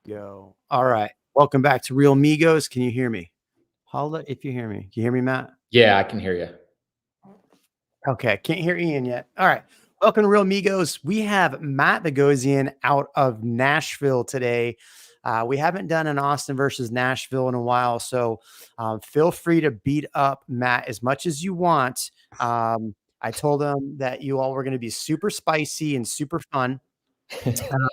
Go. All right. Welcome back to Real Migos. Can you hear me? Holla if you hear me. Can you hear me, Matt? Yeah, I can hear you. Okay. Can't hear Ian yet. All right. Welcome to Real Migos. We have Matt Bogosian out of Nashville today. We haven't done an Austin versus Nashville in a while, so feel free to beat up Matt as much as you want. I told him that you all were going to be super spicy and super fun. I'm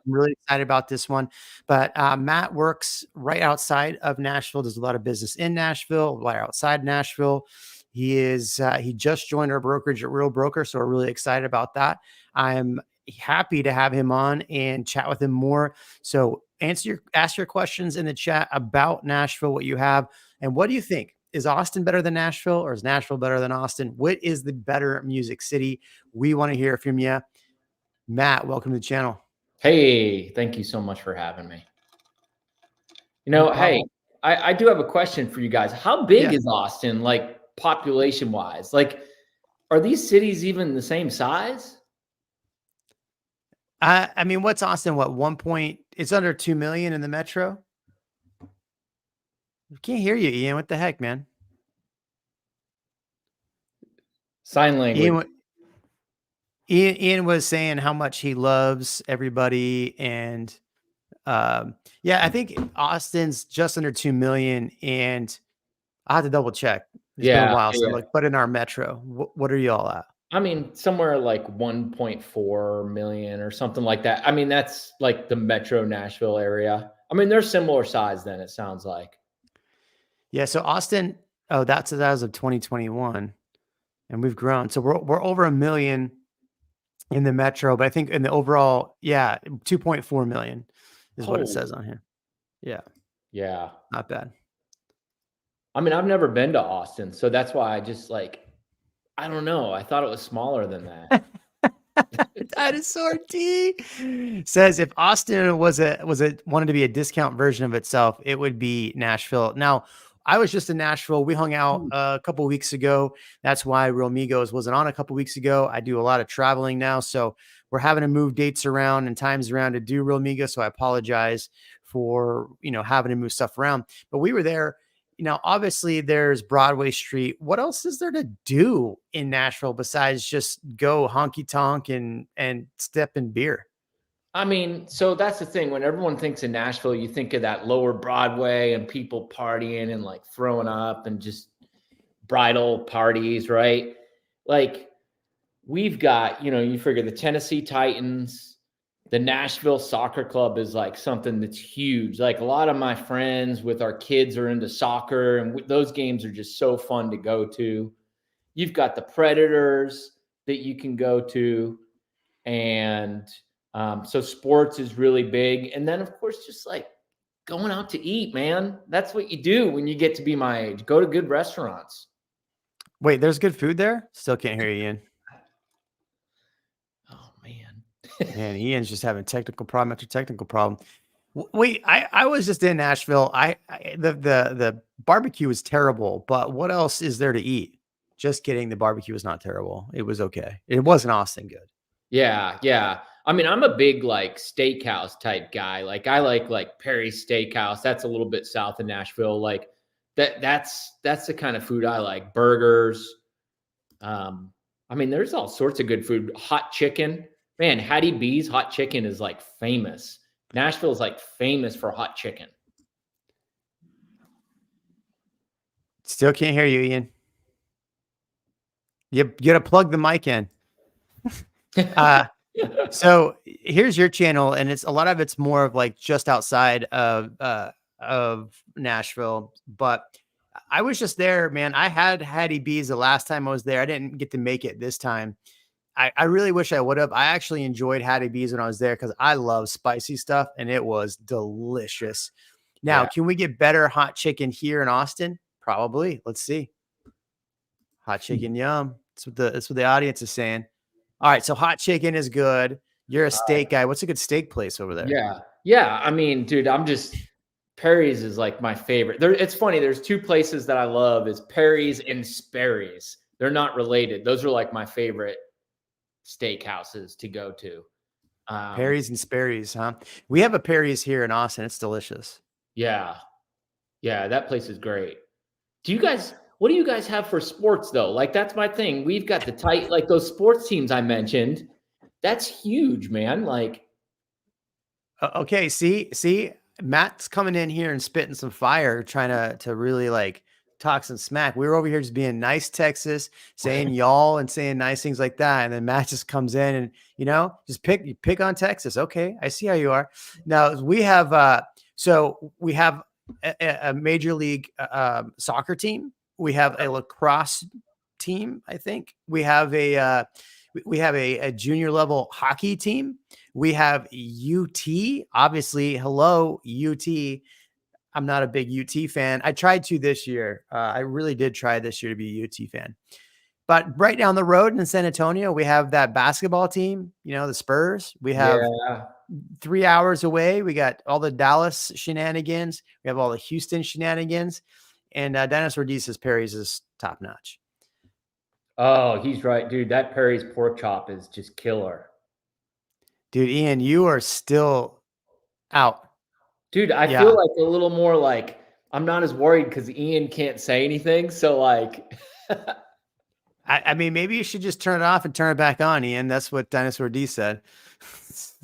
really excited about this one. But Matt works right outside of Nashville. Does a lot of business in Nashville, right outside Nashville. He just joined our brokerage at Real Broker, so we're really excited about that. I'm happy to have him on and chat with him more. So ask your questions in the chat about Nashville, what you have, and what do you think? Is Austin better than Nashville, or is Nashville better than Austin? What is the better music city? We want to hear from you. Matt, welcome to the channel. Hey, thank you so much for having me. Hey, I do have a question for you guys. How big is Austin, like population wise? Like, are these cities even the same size? I mean, what's Austin? What, it's under 2 million in the metro? I can't hear you, Ian. What the heck, man? Sign language. Ian was saying how much he loves everybody. And yeah, I think Austin's just under 2 million. And I have to double check. It's been a while. So but in our metro, what are you all at? I mean, somewhere like 1.4 million or something like that. I mean, that's like the metro Nashville area. I mean, they're similar size then, it sounds like. Yeah. So Austin, that's as of 2021. And we've grown. So we're over 1 million in the metro, but I think in the overall, 2.4 million is what it says on here. Yeah. Yeah. Not bad. I mean, I've never been to Austin, so that's why I just I don't know. I thought it was smaller than that. Dinosaur T says if Austin wanted to be a discount version of itself, it would be Nashville. Now, I was just in Nashville. We hung out a couple of weeks ago. That's why Real Migos wasn't on a couple of weeks ago. I do a lot of traveling now, so we're having to move dates around and times around to do Real Migos. So I apologize for having to move stuff around. But we were there. Obviously there's Broadway Street. What else is there to do in Nashville besides just go honky tonk and step in beer? I mean, so that's the thing. When everyone thinks of Nashville, you think of that lower Broadway and people partying and like throwing up and just bridal parties, right? Like we've got, you figure the Tennessee Titans, the Nashville Soccer Club is like something that's huge. Like a lot of my friends with our kids are into soccer, and those games are just so fun to go to. You've got the Predators that you can go to. And so sports is really big. And then, of course, just like going out to eat, man. That's what you do when you get to be my age. Go to good restaurants. Wait, there's good food there? Still can't hear you, Ian. Oh, man. Man, Ian's just having technical problem after technical problem. Wait, I was just in Nashville. The barbecue was terrible, but what else is there to eat? Just kidding. The barbecue was not terrible. It was okay. It wasn't Austin good. Yeah, yeah. I mean, I'm a big like steakhouse type guy. Like I like Perry's Steakhouse. That's a little bit south of Nashville. Like that's the kind of food I like. Burgers. I mean, there's all sorts of good food. Hot chicken. Man, Hattie B's hot chicken is like famous. Nashville is like famous for hot chicken. Still can't hear you, Ian. You got to plug the mic in. So here's your channel, and a lot of it's more of like just outside of Nashville, but I was just there, man. I had Hattie B's the last time I was there. I didn't get to make it this time. I really wish I would have. I actually enjoyed Hattie B's when I was there because I love spicy stuff, and it was delicious. Now, Can we get better hot chicken here in Austin? Probably. Let's see. Hot chicken, yum. That's what the audience is saying. All right, so hot chicken is good. You're a steak guy. What's a good steak place over there? Yeah. I mean, dude, Perry's is like my favorite. It's funny. There's two places that I love: is Perry's and Sperry's. They're not related. Those are like my favorite steakhouses to go to. Um, Perry's and Sperry's, huh? We have a Perry's here in Austin. It's delicious. yeah, yeah, that place is great. What do you guys have for sports though? Like that's my thing. We've got the tight, like those sports teams I mentioned. That's huge, man. Like, Okay, see, Matt's coming in here and spitting some fire, trying to really like talk some smack. We were over here just being nice, Texas, saying y'all and saying nice things like that, and then Matt just comes in and just pick on Texas. Okay, I see how you are. Now we have we have a major league soccer team. We have a lacrosse team. I think we have a junior level hockey team. We have UT, obviously. Hello, UT. I'm not a big UT fan. I tried to this year. I really did try this year to be a UT fan. But right down the road in San Antonio, we have that basketball team, the Spurs. We have yeah. 3 hours away. We got all the Dallas shenanigans. We have all the Houston shenanigans. And Dennis Rodis says Perry's is top notch. Oh, he's right, dude. That Perry's pork chop is just killer. Dude, Ian, you are still out. Dude, I feel like a little more like I'm not as worried because Ian can't say anything. So like I mean, maybe you should just turn it off and turn it back on, Ian. That's what Dinosaur D said.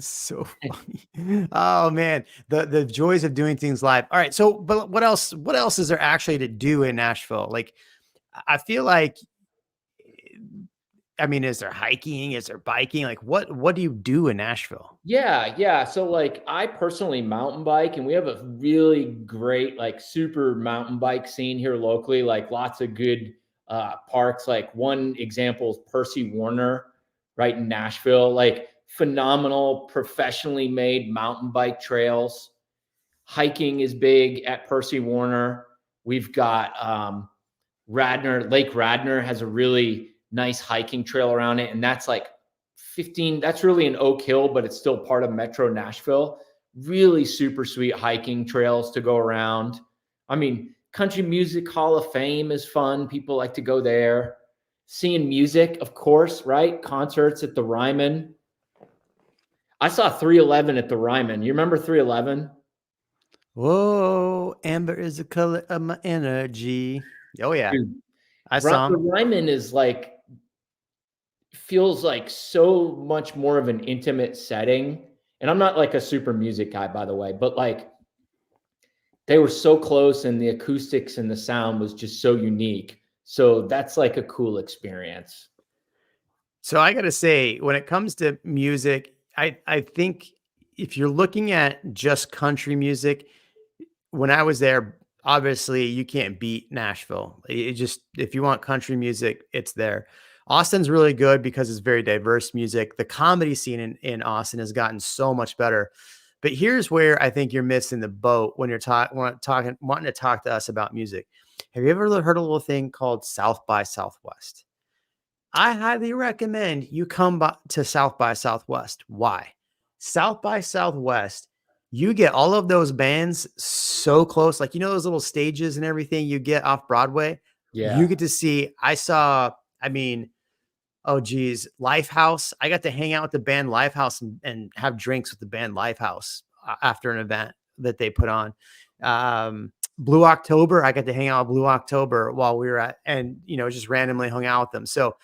So funny. Oh man, the joys of doing things live. All right, so but what else is there actually to do in Nashville? Like, I feel like, I mean, is there hiking? Is there biking? Like, what do you do in Nashville? yeah. So like I personally mountain bike and we have a really great, like super mountain bike scene here locally, like lots of good parks. Like one example is Percy Warner right in Nashville, like phenomenal, professionally made mountain bike trails. Hiking is big at Percy Warner. We've got Lake Radnor has a really nice hiking trail around it. And that's like 15, that's really an Oak Hill, but it's still part of Metro Nashville. Really super sweet hiking trails to go around. I mean, Country Music Hall of Fame is fun. People like to go there. Seeing music, of course, right? Concerts at the Ryman. I saw 311 at the Ryman. You remember 311? Whoa, amber is the color of my energy. Oh yeah, Dude, I saw the him. Ryman is like, feels like so much more of an intimate setting. And I'm not like a super music guy, by the way, but like they were so close and the acoustics and the sound was just so unique. So that's like a cool experience. So I got to say, when it comes to music, I think if you're looking at just country music, when I was there, obviously you can't beat Nashville. It just, if you want country music, it's there. Austin's really good because it's very diverse music. The comedy scene in Austin has gotten so much better. But here's where I think you're missing the boat when you're wanting to talk to us about music. Have you ever heard a little thing called South by Southwest? I highly recommend you come to South by Southwest. Why? South by Southwest, you get all of those bands so close. Like, those little stages and everything you get off Broadway. You Yeah. get to see, I mean, oh geez, Lifehouse. I got to hang out with the band Lifehouse and have drinks with the band Lifehouse after an event that they put on. Blue October, I got to hang out with Blue October while we were at, and just randomly hung out with them. So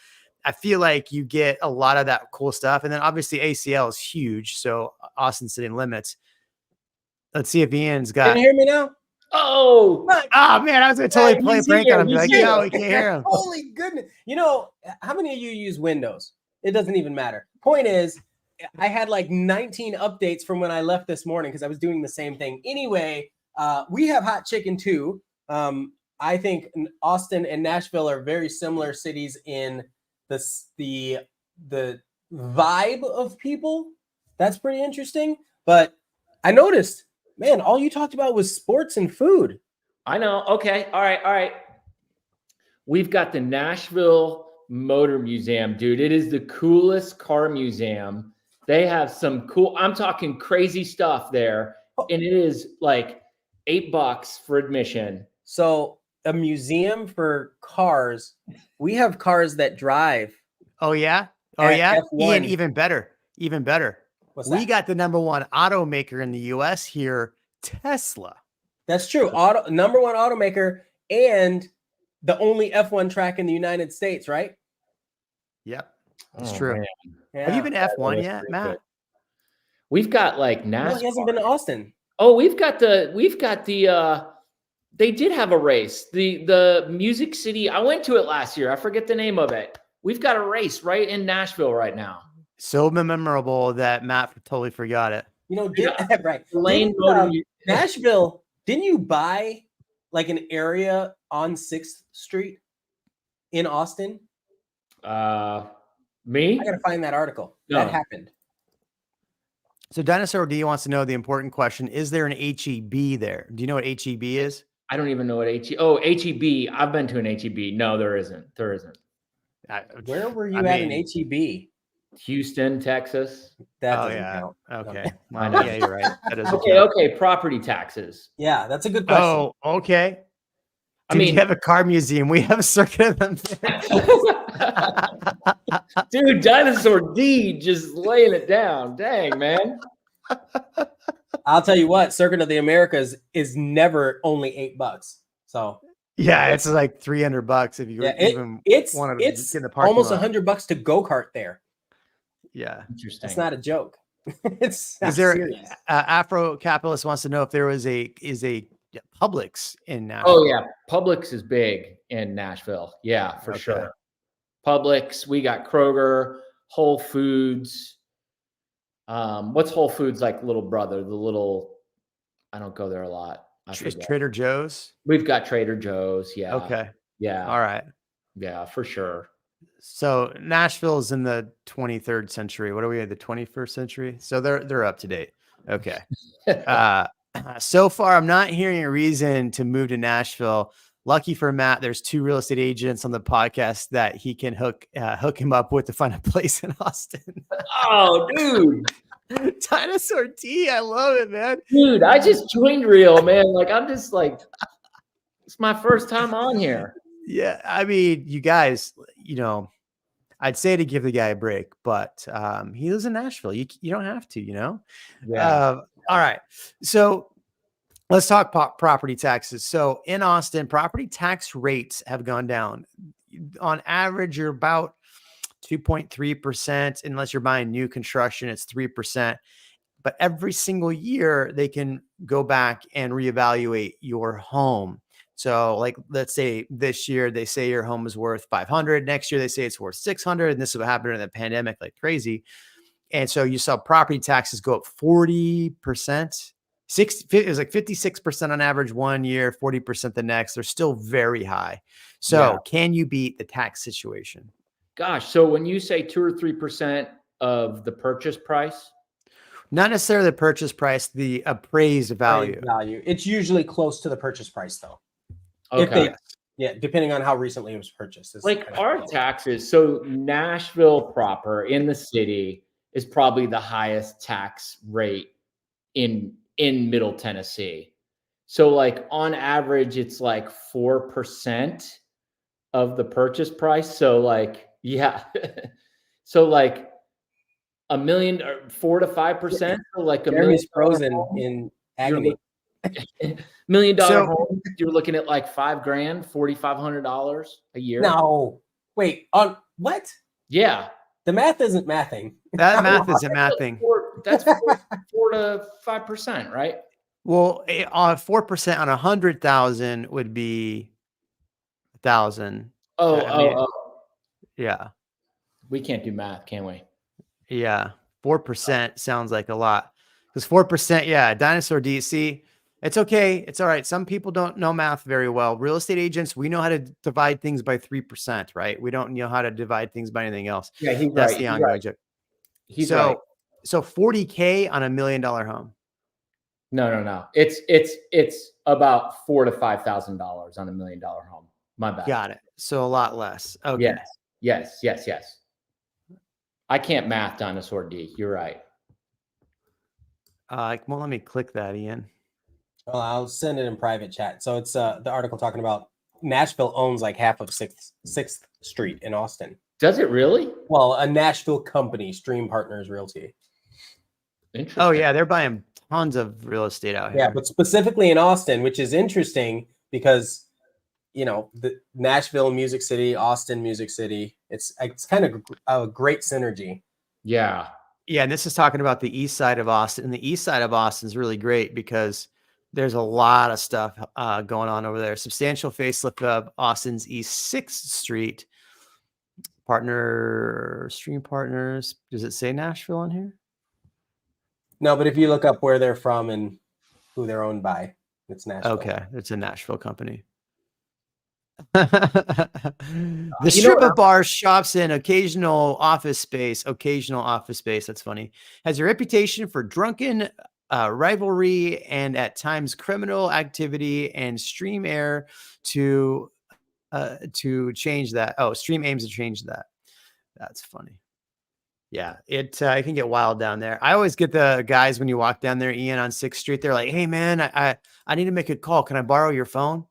I feel like you get a lot of that cool stuff. And then obviously ACL is huge. So Austin City Limits. Let's see if Ian's Can got. you hear me now? Oh, Oh man, I was gonna totally play a he's prank here, on him. Be he's like, here. yo, we can't hear him. Holy goodness. How many of you use Windows? It doesn't even matter. Point is, I had like 19 updates from when I left this morning because I was doing the same thing. Anyway, we have hot chicken too. I think Austin and Nashville are very similar cities in the vibe of people. That's pretty interesting. But I noticed, man, all you talked about was sports and food. I know. Okay. All right. We've got the Nashville Motor Museum, dude. It is the coolest car museum. They have some cool, I'm talking crazy stuff there. And it is like $8 for admission. So a museum for cars. We have cars that drive. Oh yeah. Oh At yeah. F1. Ian, even better. Even better. What's we that? got the number one automaker in the US here, Tesla. That's true. Number one automaker and the only F1 track in the United States, right? Yep. It's Oh, true. man. Yeah. Have you been F1 That's yet, pretty Matt? good. We've got like No, NASCAR. he hasn't been to Austin. Oh, we've got the they did have a race. The Music City. I went to it last year. I forget the name of it. We've got a race right in Nashville right now. So memorable that Matt totally forgot it. You know, Yeah. right. Lane Nashville, didn't you buy like an area on 6th Street in Austin? Me? I got to find that article. No. That happened. So Dinosaur D wants to know the important question. Is there an HEB there? Do you know what HEB is? I don't even know what HEB. I've been to an HEB. No, there isn't. There isn't. Where were you at in HEB? Houston, Texas. That doesn't count. Okay. I Well, know. yeah, you're right. That doesn't Okay, count. okay. Property taxes. Yeah, that's a good question. Oh, okay. I Dude, mean, you have a car museum. We have a circuit of them there. dude, Dinosaur D just laying it down. Dang, man. I'll tell you what, Circuit of the Americas is never only $8. So Yeah, it's like $300 if you even it's want to get in the parking almost lot. $100 to go kart there. Yeah. Interesting. That's not a joke. It's Is there serious. Afro Capitalist wants to know if there is a Publix in Nashville? Oh yeah, Publix is big in Nashville. Yeah, for sure. Publix, we got Kroger, Whole Foods. What's Whole Foods like little brother? I don't go there a lot. Is Trader Joe's? We've got Trader Joe's. Yeah. Okay. Yeah. All right. Yeah, for sure. So Nashville is in the 23rd century. What are we at, the 21st century? So they're up to date. Okay. So far, I'm not hearing a reason to move to Nashville. Lucky for Matt, there's 2 real estate agents on the podcast that he can hook him up with to find a place in Austin. Oh, dude. Dinosaur T, I love it, man. Dude, I just joined Real, man. Like, I'm just like, it's my first time on here. Yeah, I mean, you guys, I'd say to give the guy a break, but he lives in Nashville. You don't have to, Yeah. All right. So let's talk property taxes. So in Austin, property tax rates have gone down. On average, you're about 2.3%. Unless you're buying new construction, it's 3%. But every single year, they can go back and reevaluate your home. So like, let's say this year, they say your home is worth 500. Next year, they say it's worth 600. And this is what happened in the pandemic, like crazy. And so you saw property taxes go up 40%. It was like 56% on average one year, 40% the next. They're still very high. So Can you beat the tax situation? Gosh. So when you say 2 or 3% of the purchase price, not necessarily the purchase price, the appraised value. It's usually close to the purchase price, though. okay. Depending on how recently it was purchased. Like our taxes. So Nashville proper in the city is probably the highest tax rate in Middle Tennessee. So like on average, it's like 4% of the purchase price. So like, yeah. So like $1 million or 4 to 5%. So like $1 million frozen in agony. $1 million home, you're looking at like $5,000, $4,500 a year. No, wait, on what? Yeah. The math isn't mathing. That math isn't mathing. That's 4 to 5%, right? Well, 4% on 100,000 would be 1,000. Yeah. We can't do math, can we? Yeah. 4% sounds like a lot. Because 4%, Dinosaur DC. It's okay. It's all right. Some people don't know math very well. Real estate agents, we know how to divide things by 3%, right? We don't know how to divide things by anything else. Yeah, That's the ongoing joke. Right. So $40K on $1 million home. No. It's about $4,000 to $5,000 on $1 million home. My bad. Got it. So a lot less. Okay. Yes. I can't math, Dinosaur D. You're right. Well, let me click that, Ian. Well, I'll send it in private chat. So it's the article talking about Nashville owns like half of 6th Street in Austin. Does it really? Well, a Nashville company, Stream Partners Realty. Interesting. Oh yeah, they're buying tons of real estate out here. Yeah, but specifically in Austin, which is interesting because the Nashville Music City, Austin Music City, it's kind of a great synergy. Yeah. Yeah, and this is talking about the east side of Austin. And the east side of Austin is really great because there's a lot of stuff going on over there. Substantial facelift of Austin's East 6th Street. Stream partners. Does it say Nashville on here? No, but if you look up where they're from and who they're owned by, it's Nashville. Okay, it's a Nashville company. The strip of bars, shops, and occasional office space. That's funny. Has a reputation for drunken rivalry and at times criminal activity, and Stream Air to change that. Oh, Stream aims to change that. That's funny. Yeah, it can get wild down there. I always get the guys when you walk down there, Ian, on 6th Street. They're like, "Hey man, I need to make a call. Can I borrow your phone?"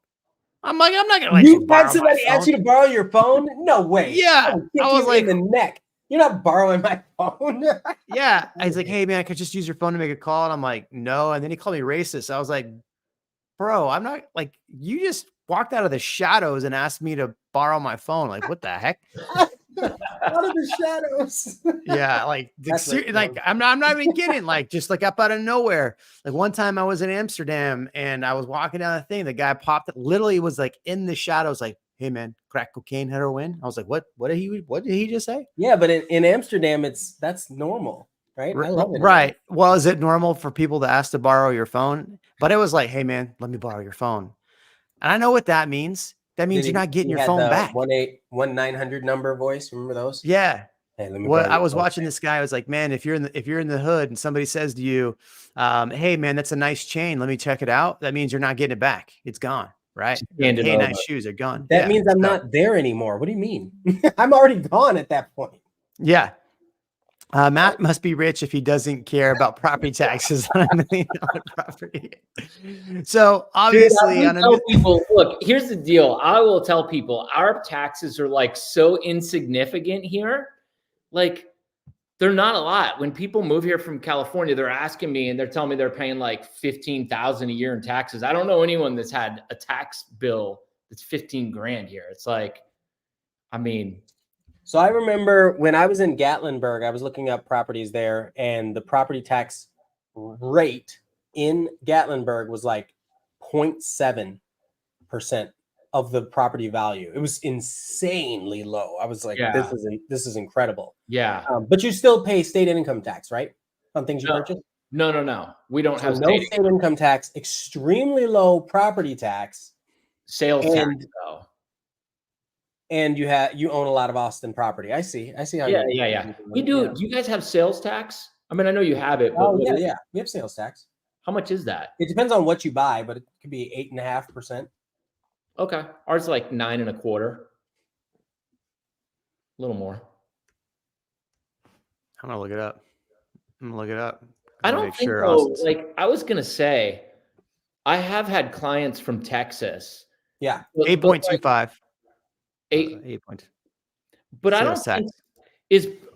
I'm like, I'm not gonna let you borrow had somebody ask you to borrow your phone? No way. Yeah, I was like, in the neck. You're not borrowing my phone. Yeah, he's like, "Hey man, I could just use your phone to make a call," and I'm like, "No." And then he called me racist. I was like, "Bro, I'm not like you just walked out of the shadows and asked me to borrow my phone. Like, what the heck?" Out of the shadows. Yeah, like I'm not even kidding. Like, just like up out of nowhere. Like one time I was in Amsterdam and I was walking down the thing. The guy popped it, literally was like in the shadows, like, "Hey man, crack cocaine, heroin." I was like, what did he just say? Yeah, but in Amsterdam, that's normal, right? I love it. Right. Well, is it normal for people to ask to borrow your phone? But it was like, "Hey man, let me borrow your phone." And I know what that means. That means you're not getting your phone back. 1-800 number voice. Remember those? Yeah. Hey, let me Well, I was watching this guy. I was like, "Man, if you're in the hood and somebody says to you, hey man, that's a nice chain. Let me check it out." That means you're not getting it back. It's gone. Right. Like, "Hey, nice shoes are gone." That means I'm not there anymore. What do you mean? I'm already gone at that point. Yeah. Matt must be rich if he doesn't care about property taxes on $1 million property. So obviously, people, look, here's the deal. I will tell people our taxes are like so insignificant here. Like, they're not a lot. When people move here from California, they're asking me and they're telling me they're paying like $15,000 a year in taxes. I don't know anyone that's had a tax bill that's 15 grand here. It's like, I mean. So I remember when I was in Gatlinburg, I was looking up properties there, and the property tax rate in Gatlinburg was like 0.7% of the property value. It was insanely low. I was like, this is incredible. Yeah. But you still pay state income tax, right? On things you purchase? No. We don't have state income tax, extremely low property tax. Sales tax, though. And you own a lot of Austin property. I see how. Yeah. We do. Yeah. Do you guys have sales tax? I mean, I know you have it. But yeah. We have sales tax. How much is that? It depends on what you buy, but it could be 8.5%. Okay, ours is like 9.25%. A little more. I'm gonna look it up. I don't think so. Like, I was gonna say, I have had clients from Texas. Yeah, 8.25. 8 point. But I don't think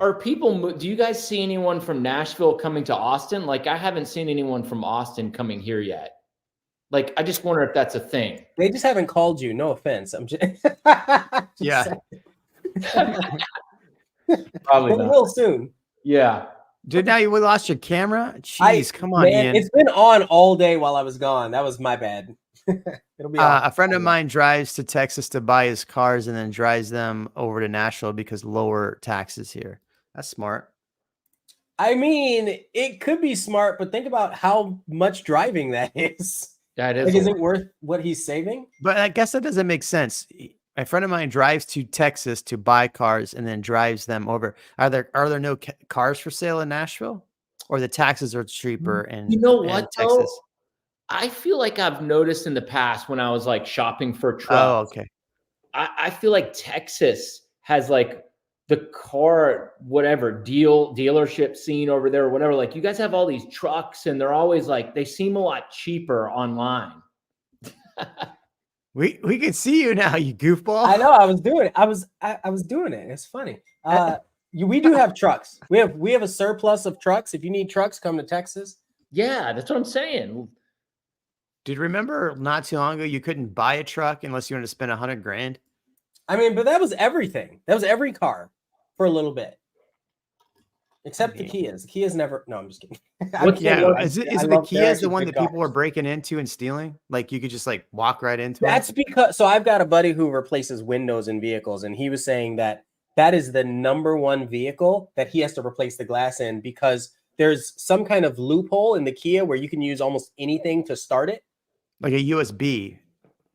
are people. Do you guys see anyone from Nashville coming to Austin? Like, I haven't seen anyone from Austin coming here yet. Like, I just wonder if that's a thing. They just haven't called you. No offense. I'm just yeah. Probably not. They will soon. Yeah. Dude, now you lost your camera? Jeez, come on, Ian. It's been on all day while I was gone. That was my bad. It'll be a friend of mine drives to Texas to buy his cars and then drives them over to Nashville because lower taxes here. That's smart. I mean, it could be smart, but think about how much driving that is. That is. Like, is it worth what he's saving? But I guess that doesn't make sense. A friend of mine drives to Texas to buy cars and then drives them over. Are there no cars for sale in Nashville, or the taxes are cheaper in Texas? Though? I feel like I've noticed in the past when I was like shopping for trucks. Oh, okay. I feel like Texas has like the car, whatever dealership scene over there or whatever. Like, you guys have all these trucks and they're always like, they seem a lot cheaper online. We can see you now, you goofball. I know. I was doing it. I was doing it. It's funny. We do have trucks. We have a surplus of trucks. If you need trucks, come to Texas. Yeah, that's what I'm saying. Dude, remember not too long ago, you couldn't buy a truck unless you wanted to spend $100 grand? I mean, but that was everything. That was every car for a little bit. Except the Kias. The Kias never. No, I'm just kidding. Is the Kias the one that people were breaking into and stealing? Like you could just like walk right into it? That's because, so I've got a buddy who replaces windows in vehicles, and he was saying that is the #1 vehicle that he has to replace the glass in, because there's some kind of loophole in the Kia where you can use almost anything to start it. Like a USB.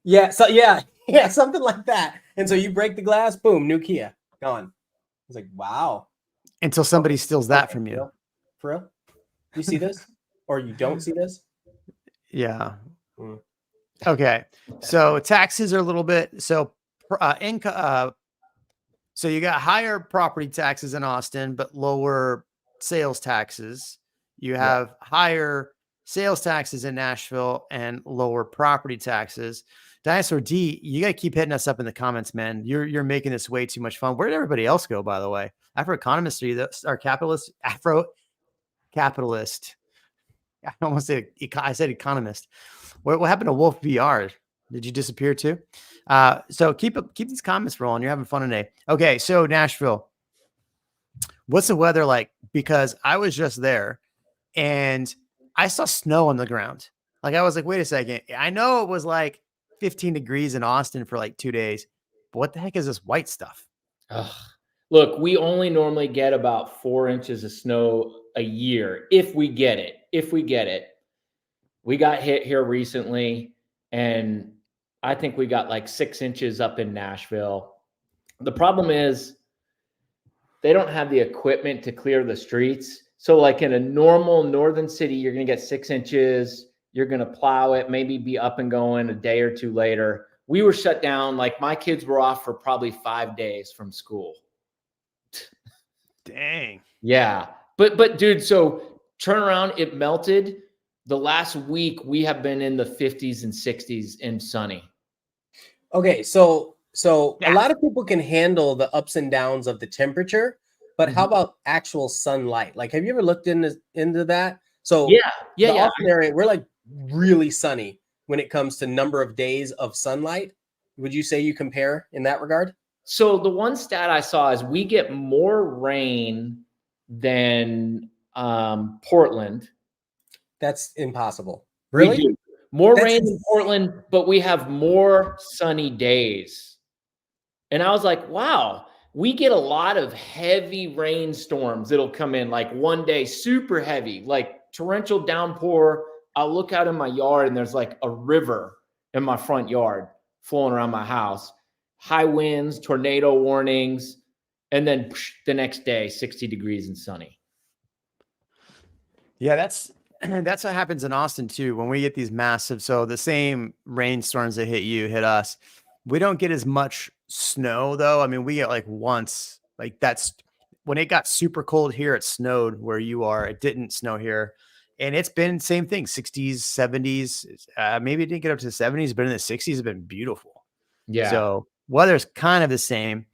Yeah. So yeah, something like that. And so you break the glass, boom, new Kia, gone. It's like, wow. Until somebody steals that from you. For real? You see this? Or you don't see this? Yeah. Okay. So taxes are a little bit, so income. So you got higher property taxes in Austin, but lower sales taxes. You have higher sales taxes in Nashville and lower property taxes. Dinosaur D, you got to keep hitting us up in the comments, man. You're making this way too much fun. Where did everybody else go, by the way? Afro-economist, are capitalist? Afro-capitalist. I almost said, I said economist. What happened to Wolf VR? Did you disappear too? So keep these comments rolling. You're having fun today. Okay, so Nashville. What's the weather like? Because I was just there and I saw snow on the ground. Like I was like, wait a second. I know it was like 15 degrees in Austin for like 2 days. But what the heck is this white stuff? Ugh. Look, we only normally get about 4 inches of snow a year if we get it. We got hit here recently, and I think we got like 6 inches up in Nashville. The problem is they don't have the equipment to clear the streets. So like in a normal northern city, you're going to get 6 inches. You're going to plow it, maybe be up and going a day or two later. We were shut down. Like my kids were off for probably 5 days from school. Dang. Yeah. But dude, so turn around, it melted. The last week we have been in the 50s and 60s and sunny. Okay, so a lot of people can handle the ups and downs of the temperature, but how about actual sunlight? Like, have you ever looked into that? So the Austin area, we're like really sunny when it comes to number of days of sunlight. Would you say you compare in that regard? So the one stat I saw is we get more rain than Portland. That's impossible. Really? We do. More rain than Portland, but we have more sunny days. And I was like, wow, we get a lot of heavy rainstorms that'll come in like one day, super heavy, like torrential downpour. I'll look out in my yard and there's like a river in my front yard flowing around my house. High winds, tornado warnings, and then the next day, 60 degrees and sunny. Yeah, that's what happens in Austin too. When we get these massive, so the same rainstorms that hit you hit us. We don't get as much snow though. I mean, we get like once, like that's when it got super cold here. It snowed where you are. It didn't snow here, and it's been same thing, 60s, 70s. Maybe it didn't get up to the 70s, but in the 60s, it's been beautiful. Yeah. So weather's kind of the same.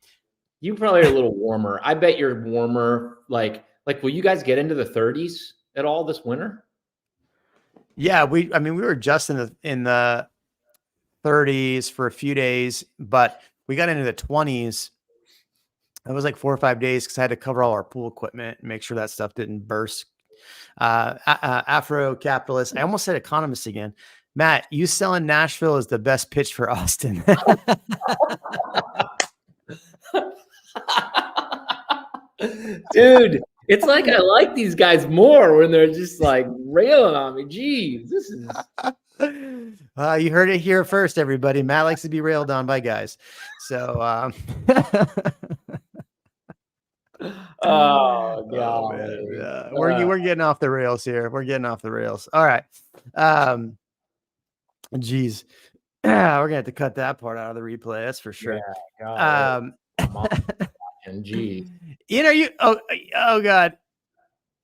You probably are a little warmer. I bet you're warmer. Like, will you guys get into the 30s at all this winter? Yeah, we were just in the 30s for a few days, but we got into the 20s. It was like 4 or 5 days because I had to cover all our pool equipment and make sure that stuff didn't burst. Afro-capitalist. I almost said economist again. Matt, you selling Nashville is the best pitch for Austin. Dude, it's like I like these guys more when they're just like railing on me. Geez, this is. You heard it here first, everybody. Matt likes to be railed on by guys. So, oh god, yeah. We're getting off the rails here. We're getting off the rails. All right. Geez. We're gonna have to cut that part out of the replay. That's for sure. Yeah, and geez. Ian, are you? Oh God.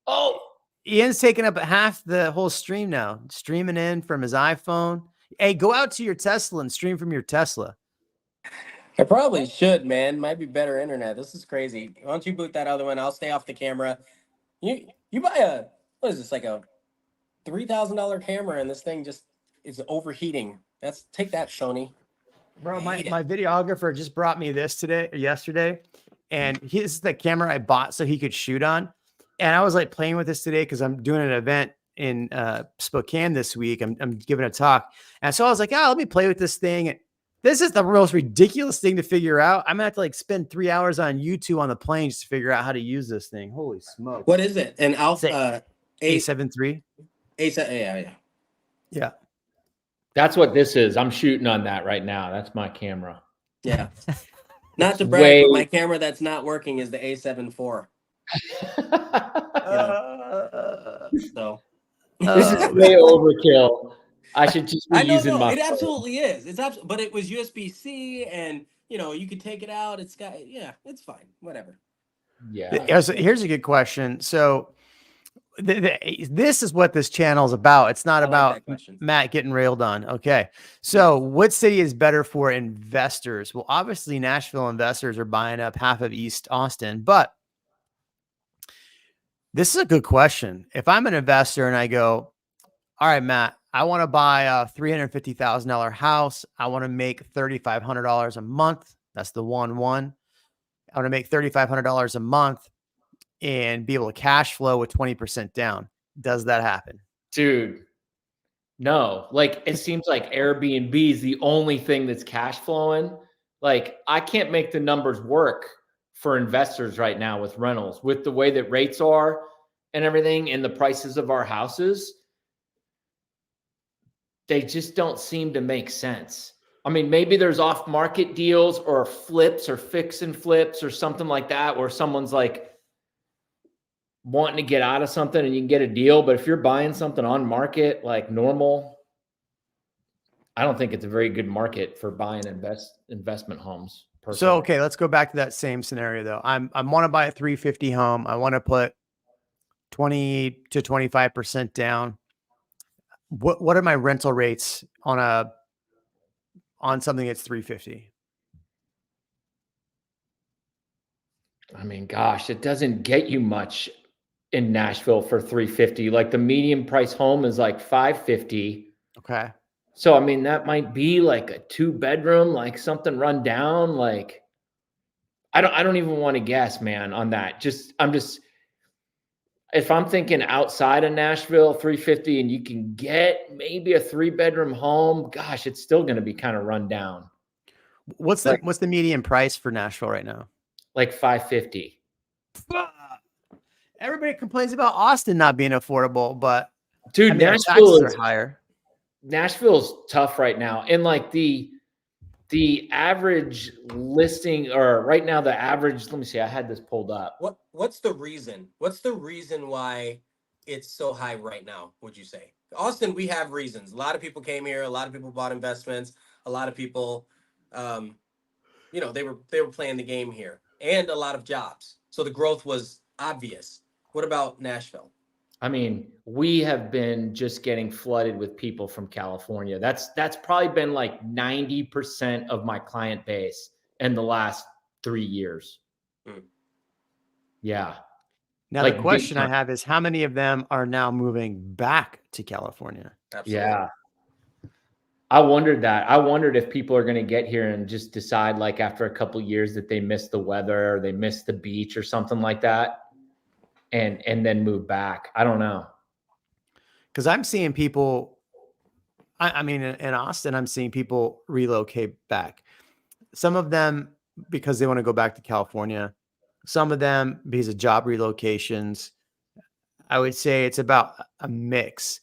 Oh, Ian's taking up half the whole stream now, streaming in from his iPhone. Hey, go out to your Tesla and stream from your Tesla. I probably should, man. Might be better internet. This is crazy. Why don't you boot that other one? I'll stay off the camera. You buy a, what is this, like a $3,000 camera, and this thing just is overheating. Take that, Sony. Bro, I my hate it. videographer just brought me this yesterday, and this is the camera I bought so he could shoot on. And I was like playing with this today because I'm doing an event in Spokane this week. I'm giving a talk. And so I was like, oh, let me play with this thing. And this is the most ridiculous thing to figure out. I'm gonna have to like spend 3 hours on YouTube on the plane just to figure out how to use this thing. Holy smoke. What is it? An Alpha A7 III. Yeah. Yeah. That's what this is. I'm shooting on that right now. That's my camera. Yeah. Not to brag, but my camera that's not working is the A7 IV. So this is way overkill. I should just be using my it phone. absolutely is. But it was USB-C, and you could take it out. It's fine. Whatever. Yeah. Here's a good question. So this is what this channel is about. It's not about Matt getting railed on. Okay. So what city is better for investors? Well, obviously Nashville investors are buying up half of East Austin, but this is a good question. If I'm an investor and I go, all right, Matt, I want to buy a $350,000 house. I want to make $3,500 a month. That's the 1-1. I want to make $3,500 a month and be able to cash flow with 20% down. Does that happen? Dude, no. Like, it seems like Airbnb is the only thing that's cash flowing. Like, I can't make the numbers work for investors right now with rentals, with the way that rates are and everything and the prices of our houses. They just don't seem to make sense. I mean, maybe there's off-market deals or flips or fix and flips or something like that, where someone's like wanting to get out of something and you can get a deal. But if you're buying something on market, like normal, I don't think it's a very good market for buying investment homes. Personally. So, okay, let's go back to that same scenario though. I want to buy a 350 home. I want to put 20 to 25% down. What are my rental rates on something that's 350? I mean, gosh, it doesn't get you much in Nashville for 350. Like the median price home is like 550. Okay. So, I mean, that might be like a 2-bedroom, like something run down. Like, I don't even want to guess, man, on that. If I'm thinking outside of Nashville, 350, and you can get maybe a 3-bedroom home, gosh, it's still going to be kind of run down. What's the median price for Nashville right now? Like 550. Everybody complains about Austin not being affordable, but dude, I mean, Nashville taxes are higher. Nashville's tough right now. And like the average listing, or right now the average, let me see, I had this pulled up. What's the reason? What's the reason why it's so high right now, would you say? Austin, we have reasons. A lot of people came here, a lot of people bought investments, a lot of people they were playing the game here, and a lot of jobs. So the growth was obvious. What about Nashville? I mean, we have been just getting flooded with people from California. That's probably been like 90% of my client base in the last 3 years. Yeah. Now, like, the question I have is, how many of them are now moving back to California? Absolutely. Yeah. I wondered that. I wondered if people are going to get here and just decide, like, after a couple of years that they miss the weather or they miss the beach or something like that, and then move back. I don't know. Because I'm seeing people, I mean, in Austin, I'm seeing people relocate back. Some of them because they want to go back to California. Some of them because of job relocations. I would say it's about a mix.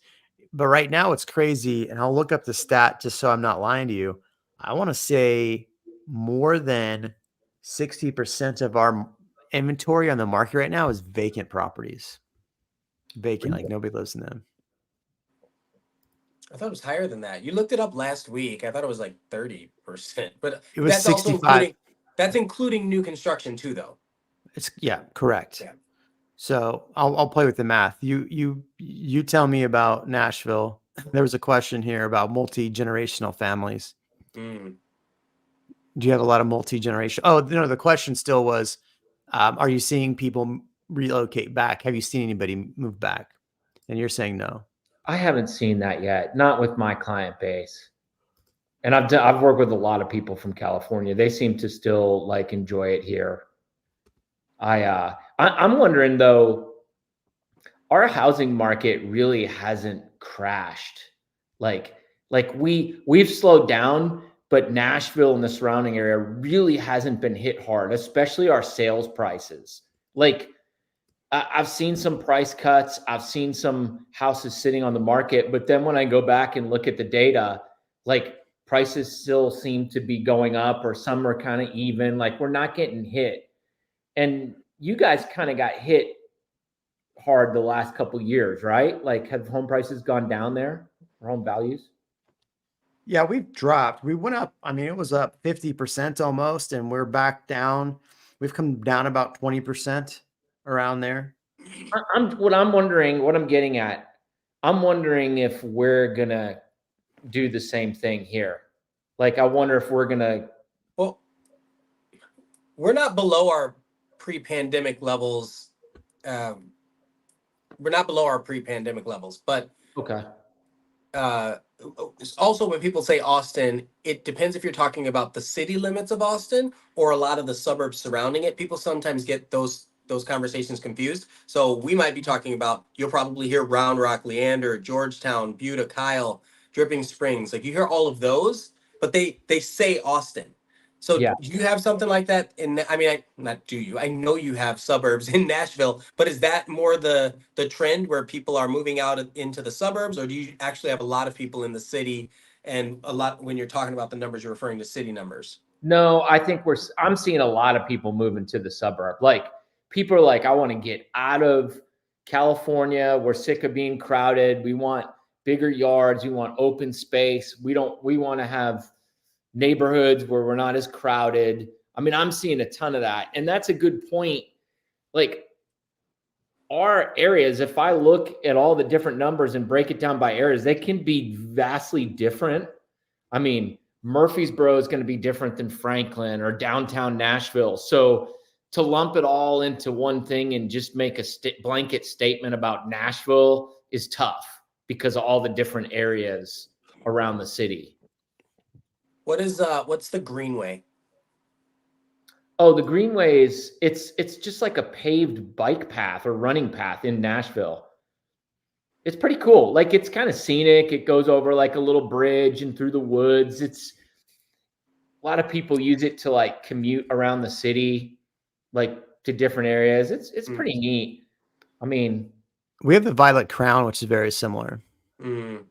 But right now it's crazy. And I'll look up the stat just so I'm not lying to you. I want to say more than 60% of our inventory on the market right now is vacant properties. Vacant, like nobody lives in them. I thought it was higher than that. You looked it up last week. I thought it was like 30%, but it was that's 65. Also that's including new construction too, though. Correct. Yeah. So I'll play with the math. You tell me about Nashville. There was a question here about multi-generational families. Do you have a lot of multi-generation? Oh, no, the question still was, are you seeing people relocate back? Have you seen anybody move back? And you're saying no. I haven't seen that yet, not with my client base. And I've worked with a lot of people from California. They seem to still like enjoy it here. I'm wondering though, our housing market really hasn't crashed. Like we've slowed down, but Nashville and the surrounding area really hasn't been hit hard, especially our sales prices. Like I've seen some price cuts. I've seen some houses sitting on the market, but then when I go back and look at the data, like prices still seem to be going up, or some are kind of even. Like we're not getting hit. And you guys kind of got hit hard the last couple of years, right? Like have home prices gone down there, or home values? Yeah, we've dropped. We went up. I mean, it was up 50% almost, and we're back down. We've come down about 20% around there. What I'm wondering, what I'm getting at, I'm wondering if we're gonna do the same thing here. Like, I wonder if we're gonna. Well, we're not below our pre-pandemic levels. We're not below our pre-pandemic levels, but Okay. Also when people say Austin, it depends if you're talking about the city limits of Austin or a lot of the suburbs surrounding it. People sometimes get those conversations confused. So we might be talking about, you'll probably hear Round Rock, Leander, Georgetown, Buda, Kyle, Dripping Springs. Like you hear all of those, but they say Austin. So Yeah. do you have something like that I know you have suburbs in Nashville, but is that more the trend where people are moving out into the suburbs, or do you actually have a lot of people in the city? And a lot, when you're talking about the numbers, you're referring to city numbers. No, I think I'm seeing a lot of people moving to the suburb. Like people are like, I want to get out of California. We're sick of being crowded. We want bigger yards. We want open space. We want to have neighborhoods where we're not as crowded. I mean, I'm seeing a ton of that. And that's a good point. Like our areas, if I look at all the different numbers and break it down by areas, they can be vastly different. I mean, Murfreesboro is going to be different than Franklin or downtown Nashville. So to lump it all into one thing and just make a blanket statement about Nashville is tough because of all the different areas around the city. What's the Greenway? Oh, the Greenway is it's just like a paved bike path or running path in Nashville. It's pretty cool. Like it's kind of scenic. It goes over like a little bridge and through the woods. It's a lot of people use it to like commute around the city, like to different areas. It's pretty neat. I mean, we have the Violet Crown, which is very similar. Do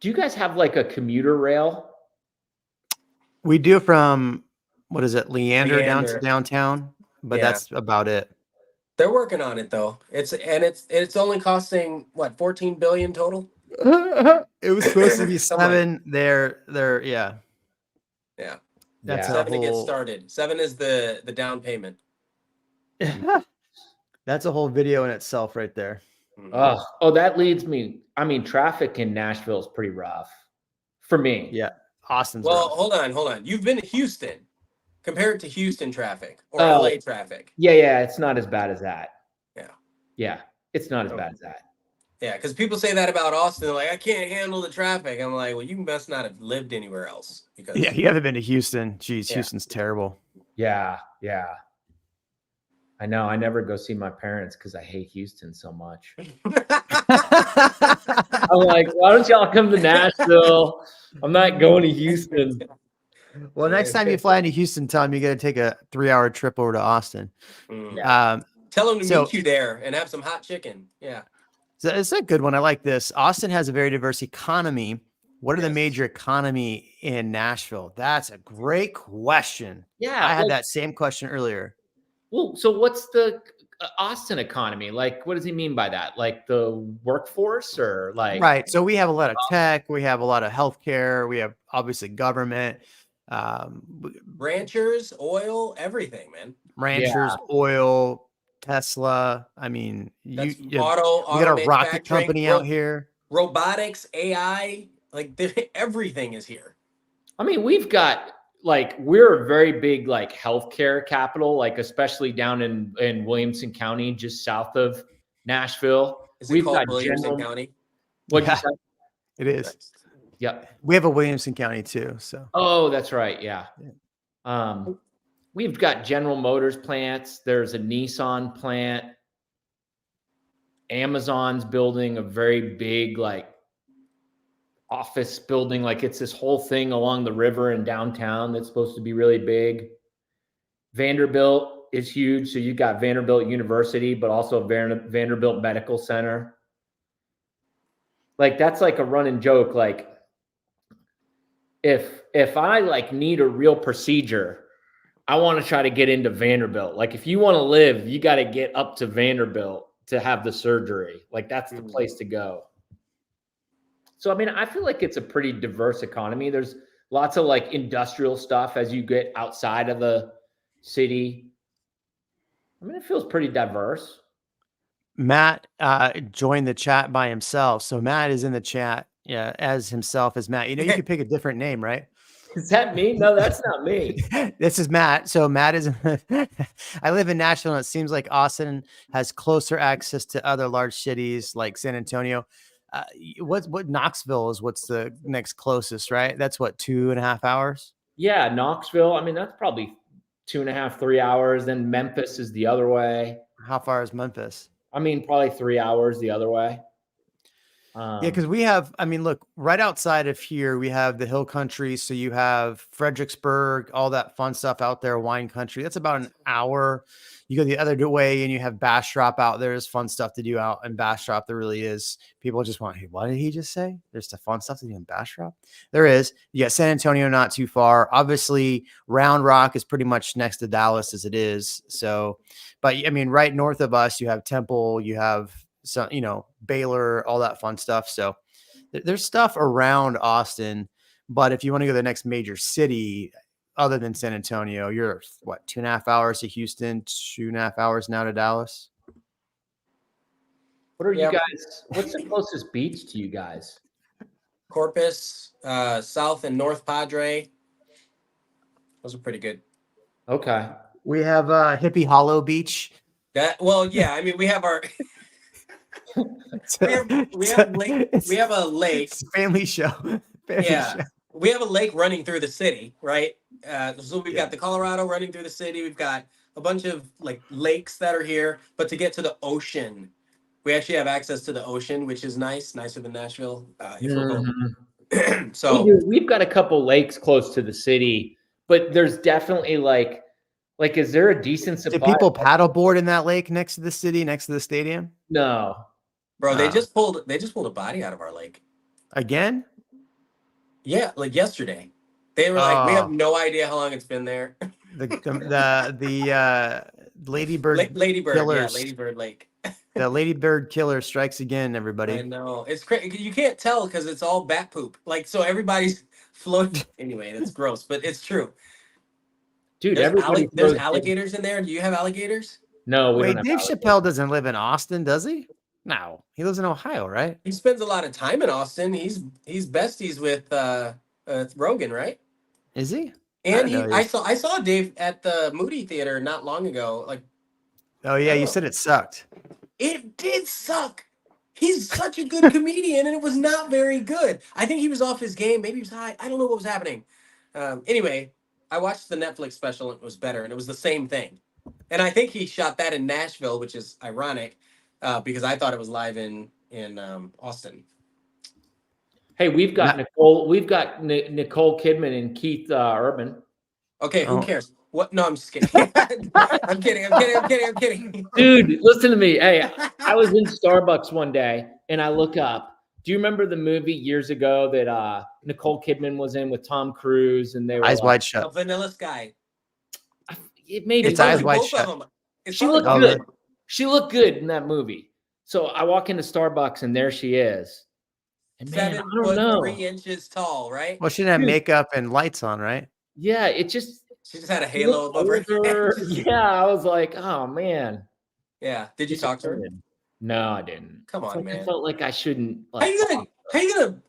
you guys have like a commuter rail? We do from, what is it, Leander down to downtown, but that's about it. They're working on it though. It's only costing what, 14 billion total? It was supposed to be 7. They're yeah. Yeah. That's 7 to get started. 7 is the down payment. That's a whole video in itself right there. Oh, that leads me. I mean, traffic in Nashville is pretty rough for me. Yeah. Austin's well, rough. hold on. You've been to Houston. Compare it to Houston traffic or LA traffic. Yeah. It's not as bad as that. Yeah. It's not as bad as that. Yeah, because people say that about Austin. They're like, I can't handle the traffic. I'm like, well, you must not have lived anywhere else. Because you haven't been to Houston. Jeez, Houston's terrible. Yeah. I know. I never go see my parents because I hate Houston so much. I'm like, why don't y'all come to Nashville? I'm not going to Houston. Well, next time you fly into Houston, tell them you got to take a 3-hour trip over to Austin. Tell them to meet you there and have some hot chicken. Yeah. So it's a good one. I like this. Austin has a very diverse economy. What are the major economy in Nashville? That's a great question. Yeah. I had that same question earlier. Well, so what's the Austin economy? Like, what does he mean by that? Like the workforce or like? Right. So we have a lot of tech. We have a lot of healthcare. We have obviously government. Ranchers, oil, everything, man. Ranchers, oil, Tesla. I mean, you got a rocket company out here. Robotics, AI, like everything is here. I mean, we've got like we're a very big like healthcare capital, like especially down in Williamson County, just south of Nashville. Is it We've called got Williamson County? What'd you Yeah, say? it is. Yep. We have a Williamson County too. So Oh, that's right. Yeah. Yeah. We've got General Motors plants. There's a Nissan plant. Amazon's building a very big like office building. Like it's this whole thing along the river in downtown that's supposed to be really big. Vanderbilt is huge. So you've got Vanderbilt University, but also Vanderbilt Medical Center. Like that's like a running joke. Like if I like need a real procedure, I want to try to get into Vanderbilt. Like if you want to live, you got to get up to Vanderbilt to have the surgery. Like that's the place to go. So, I mean, I feel like it's a pretty diverse economy. There's lots of like industrial stuff as you get outside of the city. I mean, it feels pretty diverse. Matt joined the chat by himself. So Matt is in the chat, yeah, as himself as Matt. You know, you could pick a different name, right? Is that me? No, that's not me. This is Matt. So Matt is I live in Nashville, and it seems like Austin has closer access to other large cities like San Antonio. What Knoxville is what's the next closest, right? That's what, 2.5 hours? Yeah, Knoxville. I mean, that's probably 2.5, 3 hours. Then Memphis is the other way. How far is Memphis? I mean, probably 3 hours the other way. Yeah, because we have, I mean, look, right outside of here, we have the hill country. So you have Fredericksburg, all that fun stuff out there, wine country. That's about an hour. You go the other way and you have Bastrop out there. There's fun stuff to do out in Bastrop. There really is. People just want, hey, what did he just say? There's the fun stuff to do in Bastrop. There is. You got San Antonio, not too far. Obviously, Round Rock is pretty much next to Dallas as it is. So, but I mean, right north of us, you have Temple, you have some, you know, Baylor, all that fun stuff. So there's stuff around Austin, but if you want to go to the next major city other than San Antonio, you're what, 2.5 hours to Houston, 2.5 hours now to Dallas. What are you guys? What's the closest beach to you guys? Corpus, South and North Padre. Those are pretty good. Okay. We have Hippie Hollow Beach. Well, yeah. I mean, we have our. we have a lake. It's a family show. Show. We have a lake running through the city, right? So we've got the Colorado running through the city. We've got a bunch of like lakes that are here, but to get to the ocean, we actually have access to the ocean, which is nicer than Nashville. So we've got a couple lakes close to the city, but there's definitely like, is there a decent supply? Do people paddleboard in that lake next to the city, next to the stadium? No. Bro, they just pulled a body out of our lake. Again? Yeah, like yesterday. They were like, we have no idea how long it's been there. The Ladybird killers. Yeah, Ladybird Lake. The Ladybird killer strikes again, everybody. I know. It's crazy. You can't tell because it's all bat poop. Like, so everybody's floating. Anyway, that's gross, but it's true. Dude, there's alligators in there. Do you have alligators? No, wait, Dave Chappelle doesn't live in Austin, does he? No, he lives in Ohio, right? He spends a lot of time in Austin. He's besties with Rogan, right? Is he? And I saw Dave at the Moody Theater not long ago. Like, oh yeah, you said it sucked. It did suck. He's such a good comedian, and it was not very good. I think he was off his game. Maybe he was high. I don't know what was happening. Anyway, I watched the Netflix special, and it was better, and it was the same thing. And I think he shot that in Nashville, which is ironic. Because I thought it was live in Austin. Hey, we've got Nicole Kidman and Keith Urban. Okay, who cares? What? No, I'm just kidding. I'm kidding. Dude, listen to me. Hey, I was in Starbucks one day and I look up. Do you remember the movie years ago that Nicole Kidman was in with Tom Cruise and they were Eyes Wide Shut? Vanilla Sky. It's Eyes Wide Shut. She looked good. She looked good in that movie. So I walk into Starbucks and there she is. And man, 7 I don't foot know. 3 inches tall, right? Well, she didn't have makeup and lights on, right? Yeah, it just. She just had a halo above her head. Yeah, I was like, oh man. Yeah. Did you talk to her? No, I didn't. Come on, man. I felt like I shouldn't. How you gonna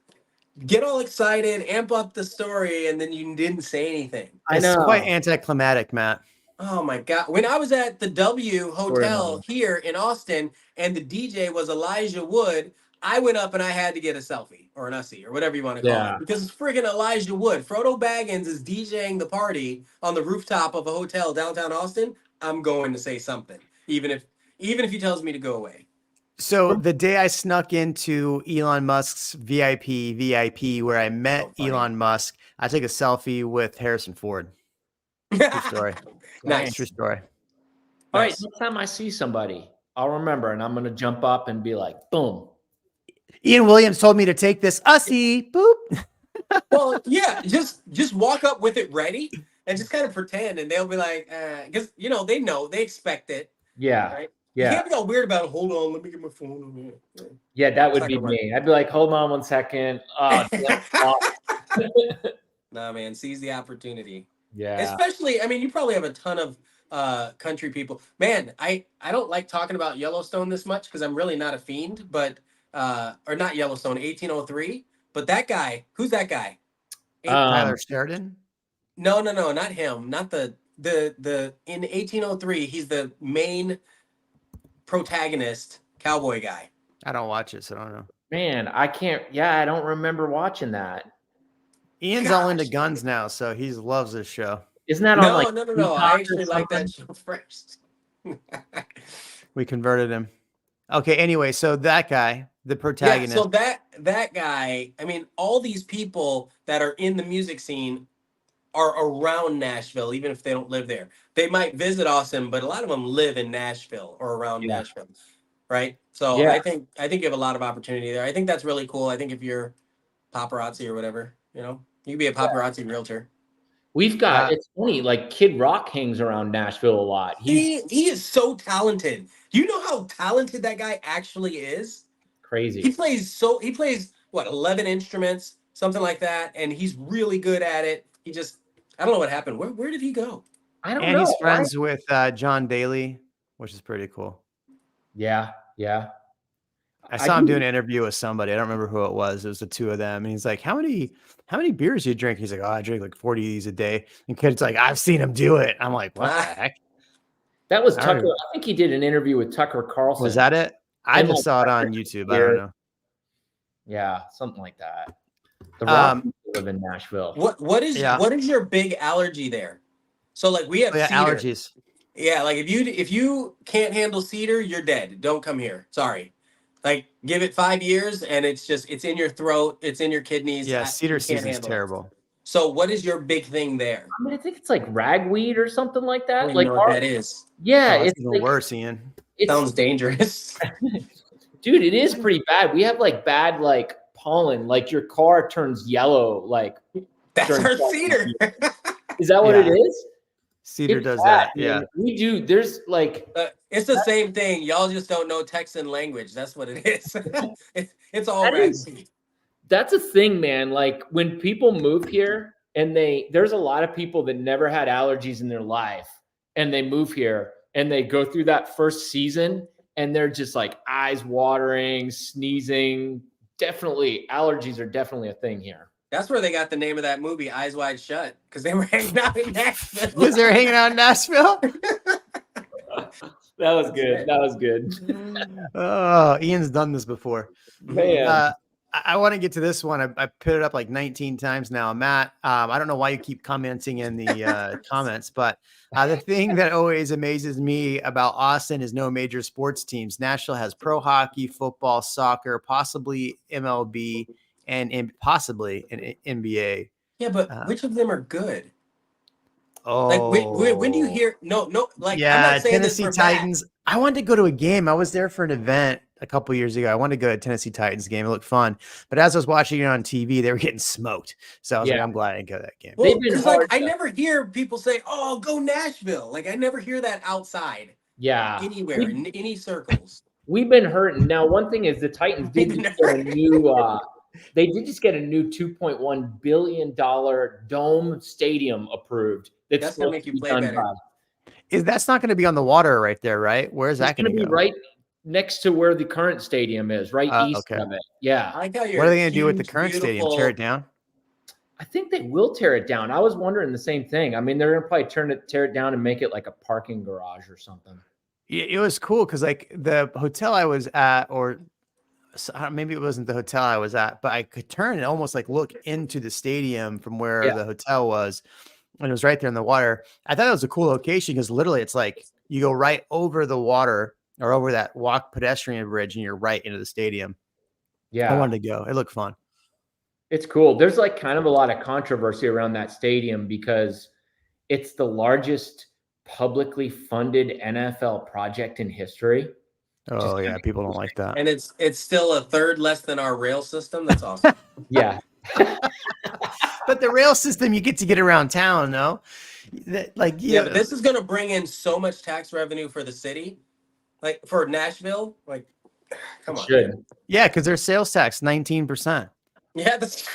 get all excited, amp up the story, and then you didn't say anything. I It's quite know. anticlimactic, Matt. Oh my God. When I was at the W Story Hotel mode. here in Austin and the DJ was Elijah Wood, I went up and I had to get a selfie or an ussy or whatever you want to call Yeah. it because it's friggin' Elijah Wood. Frodo Baggins is DJing the party on the rooftop of a hotel downtown Austin. I'm going to say something, even if he tells me to go away. So the day I snuck into Elon Musk's VIP, where I met So funny. Elon Musk, I took a selfie with Harrison Ford. True story. Nice. True story. All right, Nice. next time I see somebody, I'll remember, and I'm gonna jump up and be like, "Boom!" Ian Williams told me to take this ussy. Boop. Well, yeah, just walk up with it ready and just kind of pretend, and they'll be like, because they expect it. Yeah, Right? You yeah, can't be all weird about it. Hold on, let me get my phone. yeah. That It's would not be gonna work. me. I'd be like, "Hold on 1 second." Oh, damn. Nah, man, seize the opportunity. Yeah. Especially, I mean, you probably have a ton of country people. Man, I don't like talking about Yellowstone this much because I'm really not a fiend, but or not Yellowstone, 1803. But that guy, who's that guy? Tyler Sheridan. No, not him. Not the in 1803. He's the main protagonist, cowboy guy. I don't watch it, so I don't know. Man, I can't. Yeah, I don't remember watching that. Ian's all into guns now, so he loves this show. Isn't that on like? No. I actually like that show first. We converted him. Okay, anyway, so that guy, the protagonist. Yeah, so that guy, I mean, all these people that are in the music scene are around Nashville, even if they don't live there. They might visit Austin, but a lot of them live in Nashville or around Nashville, right? So Yeah. I think you have a lot of opportunity there. I think that's really cool. I think if you're paparazzi or whatever, you can be a paparazzi realtor. We've got. It's funny. Like Kid Rock hangs around Nashville a lot. He is so talented. Do you know how talented that guy actually is? Crazy. He plays what, 11 instruments, something like that, and he's really good at it. I don't know what happened. Where did he go? I don't And know. he's friends with John Daly, which is pretty cool. Yeah. I saw him do an interview with somebody. I don't remember who it was. It was the two of them. And he's like, how many beers do you drink? He's like, oh, I drink like 40 of these a day. And Kid's like, I've seen him do it. I'm like, what the heck? That was Tucker. I think he did an interview with Tucker Carlson. Was that it? I just saw it on YouTube. I don't know. Yeah, something like that. The Rock live in Nashville. What is your big allergy there? So like we have cedar. Allergies. Yeah, like if you can't handle cedar, you're dead. Don't come here. Sorry. Like give it 5 years and it's in your throat, it's in your kidneys. Yeah, cedar season's terrible. So what is your big thing there? I mean, I think it's like ragweed or something like that. I don't even know what that is. Yeah, it's even worse, Ian. It sounds dangerous. Dude, it is pretty bad. We have like bad like pollen, like your car turns yellow. Like that's our cedar. Is that what it is? Cedar does that. Yeah, we do. There's like it's the same thing. Y'all just don't know Texan language. That's what it is. It's all ragweed. That's a thing, man. Like when people move here and there's a lot of people that never had allergies in their life and they move here and they go through that first season and they're just like eyes watering, sneezing. Definitely allergies are definitely a thing here. That's where they got the name of that movie, Eyes Wide Shut, because they were hanging out in Nashville. Because they're hanging out in Nashville? That was good. That was good. Oh, Ian's done this before. Man. I want to get to this one. I put it up like 19 times now. Matt, I don't know why you keep commenting in the comments, but the thing that always amazes me about Austin is no major sports teams. Nashville has pro hockey, football, soccer, possibly MLB, and possibly an NBA. Yeah, but which of them are good? Oh, like when do you hear? No, like yeah, I'm not saying Tennessee this for Titans. I wanted to go to a game. I was there for an event a couple years ago. I wanted to go to a Tennessee Titans game. It looked fun, but as I was watching it on TV, they were getting smoked. So I was like, I'm glad I didn't go to that game. Well, like I never hear people say, "Oh, go Nashville." Like I never hear that outside. Yeah, anywhere in any circles. We've been hurting. Now, one thing is the Titans did just get a new. They did just get a new $2.1 billion dome stadium approved. That's gonna make you play better. That's not going to be on the water right there, right? Where's that going to be? go? Right next to where the current stadium is, right east Okay. of it. Yeah. I like how What are they going to do with the huge, current stadium? Tear it down? I think they will tear it down. I was wondering the same thing. I mean, they're gonna probably tear it down and make it like a parking garage or something. It was cool because like the hotel I was at, or maybe it wasn't the hotel I was at, but I could turn and almost like look into the stadium from where Yeah. the hotel was, and it was right there in the water. I thought it was a cool location because literally it's like you go right over the water or over that walk pedestrian bridge, and you're right into the stadium. Yeah. I wanted to go. It looked fun. It's cool. There's like kind of a lot of controversy around that stadium because it's the largest publicly funded NFL project in history. Oh yeah, people don't like that. And it's still a third less than our rail system. That's awesome. Yeah. But the rail system, you get around town, no? Like but this is going to bring in so much tax revenue for the city, like for Nashville. Like, come on. Should. Yeah, because their sales tax 19%. Yeah, that's.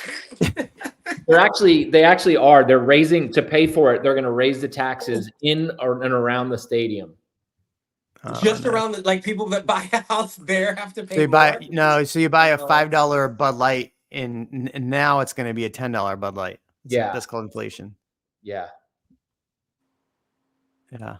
They actually are. They're raising to pay for it. They're going to raise the taxes in and around the stadium. Just around the, like people that buy a house there have to pay. So you more? so you buy a $5 Bud Light, and now it's going to be a $10 Bud Light. That's called inflation. Yeah. Yeah.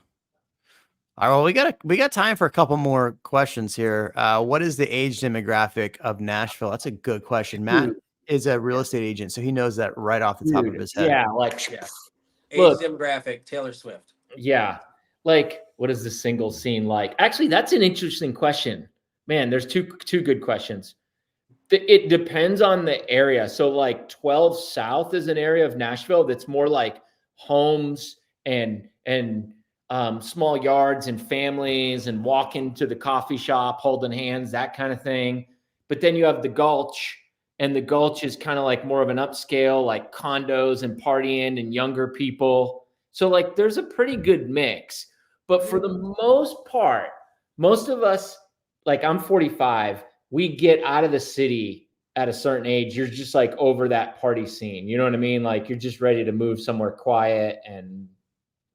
All right. Well, we got time for a couple more questions here. What is the age demographic of Nashville? That's a good question. Matt is a real estate agent, so he knows that right off the top of his head. Yeah, Age demographic, Taylor Swift. Yeah. Like, what is the single scene like? Actually, that's an interesting question. Man, there's two good questions. It depends on the area. So like 12 South is an area of Nashville that's more like homes and small yards and families and walking to the coffee shop, holding hands, that kind of thing. But then you have the Gulch, and the Gulch is kind of like more of an upscale, like condos and partying and younger people. So like there's a pretty good mix. But for the most part, most of us, like I'm 45, we get out of the city at a certain age. You're just like over that party scene. You know what I mean? Like you're just ready to move somewhere quiet and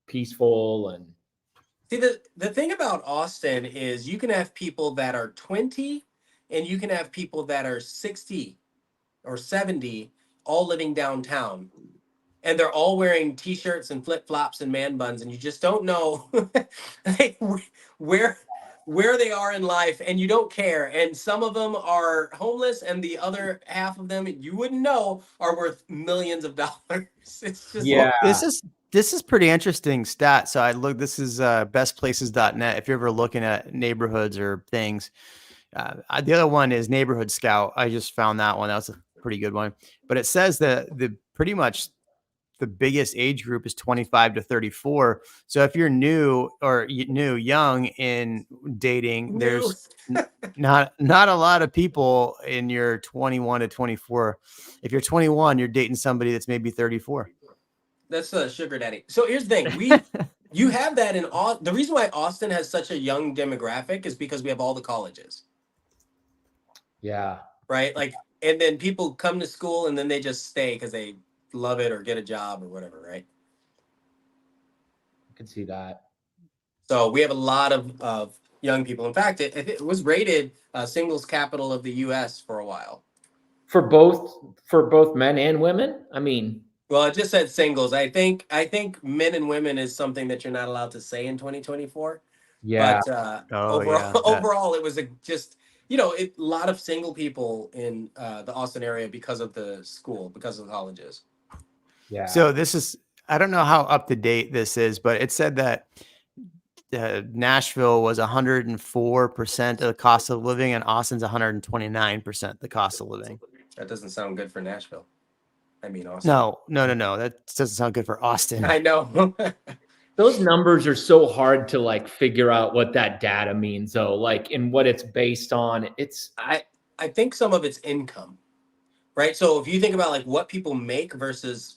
peaceful. And see, the thing about Austin is you can have people that are 20 and you can have people that are 60 or 70 all living downtown. And they're all wearing t-shirts and flip-flops and man buns, and you just don't know like, where they are in life, and you don't care. And some of them are homeless, and the other half of them you wouldn't know are worth millions of dollars. It's just this is pretty interesting stat. So this is bestplaces.net. If you're ever looking at neighborhoods or things, the other one is Neighborhood Scout. I just found that one. That was a pretty good one. But it says that pretty much the biggest age group is 25 to 34. So if you're young in dating, there's not a lot of people in your 21 to 24. If you're 21, you're dating somebody that's maybe 34. That's a sugar daddy. So here's the thing. You have that in Austin. The reason why Austin has such a young demographic is because we have all the colleges. Yeah. Right? Like, and then people come to school and then they just stay because they love it or get a job or whatever, right? I can see that. So we have a lot of young people. In fact, it was rated singles capital of the U.S. for a while. For both men and women? I mean, well, it just said singles. I think men and women is something that you're not allowed to say in 2024. Yeah. But overall, it was a lot of single people in the Austin area because of the school, because of the colleges. Yeah. So I don't know how up to date this is, but it said that Nashville was 104% of the cost of living, and Austin's 129% the cost of living. That doesn't sound good for Nashville. I mean, Austin. No. That doesn't sound good for Austin. I know. Those numbers are so hard to like figure out what that data means, though, like, and what it's based on. I think some of it's income, right? So if you think about like what people make versus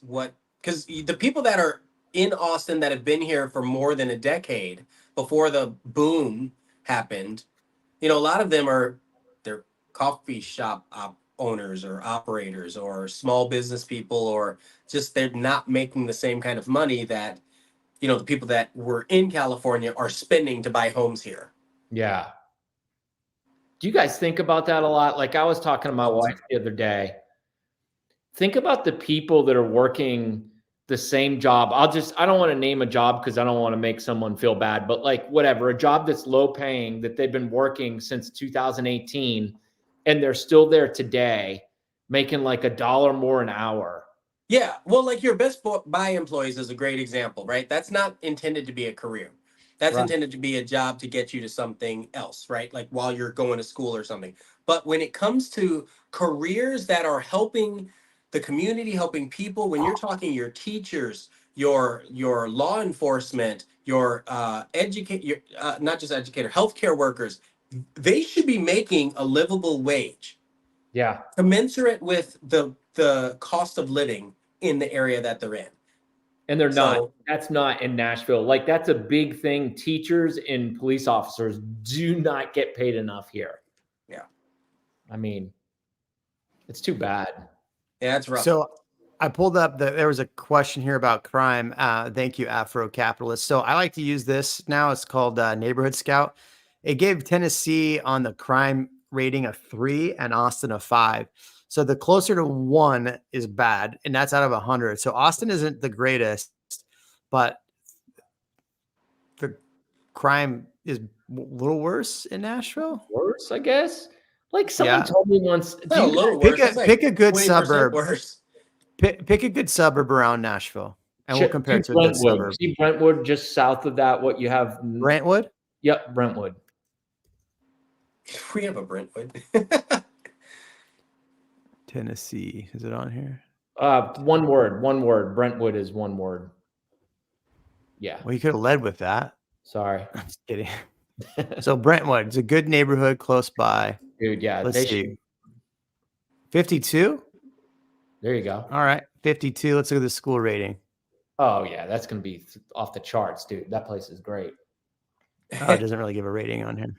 because the people that are in Austin that have been here for more than a decade before the boom happened, a lot of them they're coffee shop owners or operators or small business people, or just they're not making the same kind of money that the people that were in California are spending to buy homes here. Yeah. Do you guys think about that a lot? Like I was talking to my wife the other day. Think about the people that are working the same job. I don't want to name a job because I don't want to make someone feel bad, but like whatever, a job that's low paying that they've been working since 2018 and they're still there today making like $1 more an hour. Yeah. Well, like your Best Buy employees is a great example, right? That's not intended to be a career. That's Right. intended to be a job to get you to something else, right? Like while you're going to school or something. But when it comes to careers that are helping the community, helping people, when you're talking your teachers, your law enforcement, your not just educator, healthcare workers, they should be making a livable wage Yeah. commensurate with the cost of living in the area that they're in. And they're not. So, That's not in Nashville. Like that's a big thing. Teachers and police officers do not get paid enough here. yeah. I mean, it's too bad. Yeah, that's rough. So I pulled up there was a question here about crime. Thank you, Afro Capitalist. So I like to use this now. It's called Neighborhood Scout. It gave Tennessee on the crime rating a 3 and Austin a 5. So the closer to 1 is bad, and that's out of 100. So Austin isn't the greatest, but the crime is a little worse in Nashville. Worse, I guess. Like someone Yeah. told me once. It's not a little worse. It's like Pick a good 20% suburb. worse. Pick a good suburb around Nashville, and we'll compare it to a good Brentwood. suburb. See Brentwood just south of that. What you have? Brentwood? Yep, Brentwood. We have a Brentwood. Tennessee. Is it on here? One word. Brentwood is one word. Yeah. Well, you could have led with that. Sorry. I'm just kidding. So Brentwood, it's a good neighborhood close by. Dude, yeah. Let's see. 52? There you go. All right. 52. Let's look at the school rating. Oh, yeah. That's going to be off the charts, dude. That place is great. Oh, it doesn't really give a rating on here.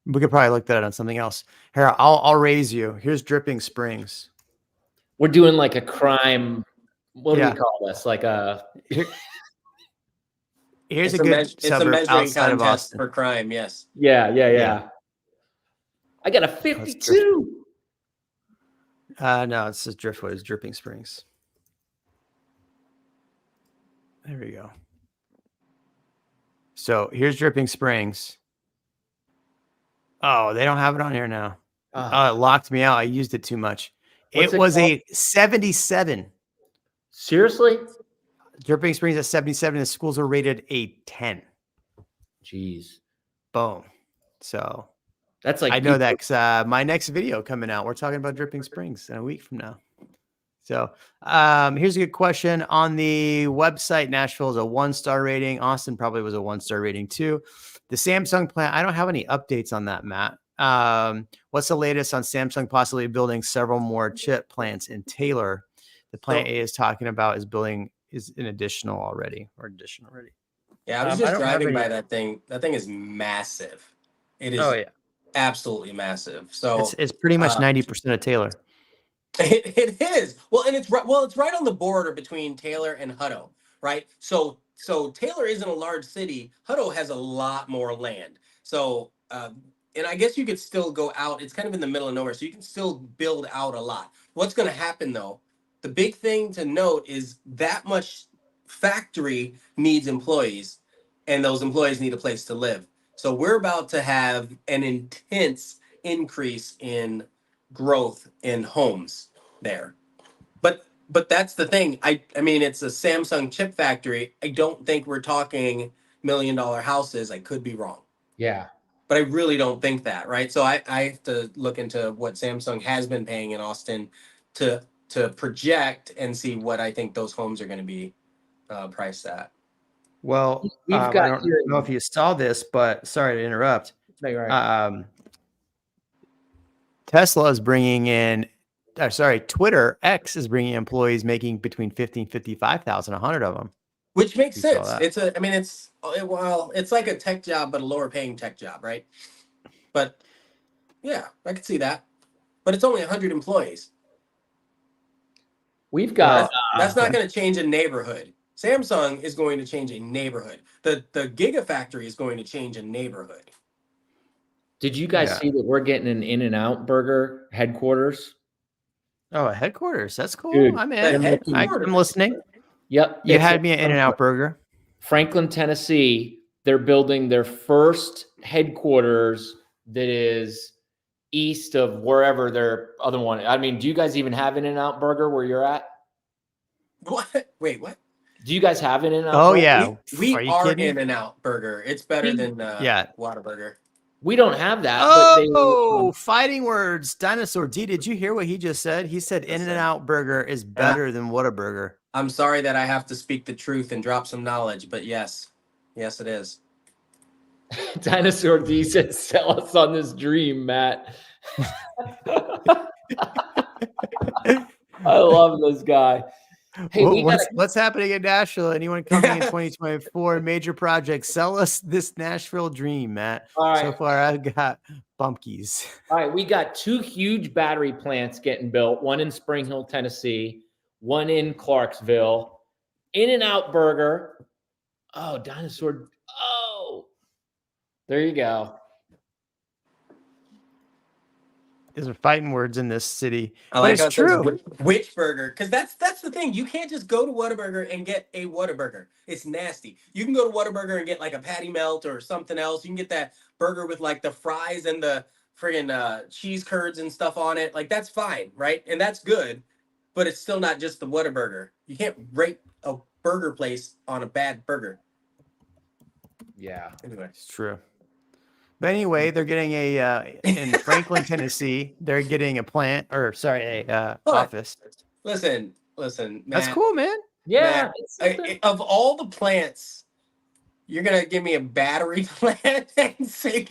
We could probably look that up on something else. Here, I'll raise you. Here's Dripping Springs. We're doing like a crime. What do Yeah. we call this? Like a. Here's It's a good it's a suburb measuring outside of contest Austin. for crime. Yes. Yeah. I got a 52. No, it says Driftwood. It's Dripping Springs. There we go. So here's Dripping Springs. Oh, they don't have it on here now. It locked me out. I used it too much. What's It it was called? a 77. Seriously? Dripping Springs at 77. The schools were rated a 10. Jeez. Boom. So That's like I know that because my next video coming out, we're talking about Dripping Springs in a week from now. So here's a good question. On the website, Nashville is a 1-star rating. Austin probably was a 1-star rating too. The Samsung plant, I don't have any updates on that, Matt. What's the latest on Samsung possibly building several more chip plants in Taylor? The plant A is talking about is an additional already. Yeah, I was I just don't driving remember by yet. that thing. That thing is massive. It is Oh yeah, absolutely massive. So it's pretty much 90% of Taylor. it is. Well, and it's right on the border between Taylor and Hutto, right? So Taylor isn't a large city. Hutto has a lot more land. So and I guess you could still go out. It's kind of in the middle of nowhere, so you can still build out a lot. What's going to happen though? The big thing to note is that much factory needs employees, and those employees need a place to live. So we're about to have an intense increase in growth in homes there. But that's the thing. I mean, it's a Samsung chip factory. I don't think we're talking $1 million houses. I could be wrong, Yeah. but I really don't think that, right? So I have to look into what Samsung has been paying in Austin to project and see what I think those homes are going to be priced at. Well, We've I got don't here- know if you saw this, but sorry to interrupt. No, you're right. Tesla is bringing in, Twitter X is bringing employees making between 50 and 55,000, 100 of them. Which makes You saw sense. that. It's like a tech job, but a lower paying tech job, right? But yeah, I could see that. But it's only 100 employees. We've got. That's not going to change a neighborhood. Samsung is going to change a neighborhood. The Gigafactory is going to change a neighborhood. Did you guys see that we're getting an In-N-Out Burger headquarters? Oh, headquarters. That's cool. Dude, I'm The in. headquarters. I'm listening. Yep. You it's had in me an In-N-Out burger. Franklin, Tennessee. They're building their first headquarters that is east of wherever their other one. I mean, do you guys even have an In-N-Out Burger where you're at? What? Wait, what? Do you guys have an In-N-Out Oh Burger? yeah. We Are you are kidding? In-N-Out Burger. It's better than Yeah. Whataburger. We don't have that, but they Oh, fighting words. Dinosaur D, did you hear what he just said? He said In-N-Out burger is better than Whataburger. I'm sorry that I have to speak the truth and drop some knowledge, but yes, it is. Dinosaur D said, "Sell us on this dream, Matt." I love this guy. Hey, what's happening in Nashville? Anyone coming in 2024? Major project. Sell us this Nashville dream, Matt. All right. So far, I've got bumpkies. All right, we got 2 huge battery plants getting built. One in Spring Hill, Tennessee. One in Clarksville. In-N-Out Burger. Oh, Dinosaur. Oh, there you go. These are fighting words in this city. I like but it's true. Which burger? Because that's the thing. You can't just go to Whataburger and get a Whataburger. It's nasty. You can go to Whataburger and get like a patty melt or something else. You can get that burger with like the fries and the friggin' cheese curds and stuff on it. Like that's fine, right? And that's good, but it's still not just the Whataburger. You can't rate a burger place on a bad burger. Yeah. Anyway, It's true. But anyway, they're getting a in Franklin, Tennessee. They're getting a plant, or sorry, a office. listen, Matt, That's cool, man. Yeah. Matt, of all the plants, you're gonna give me a battery plant and say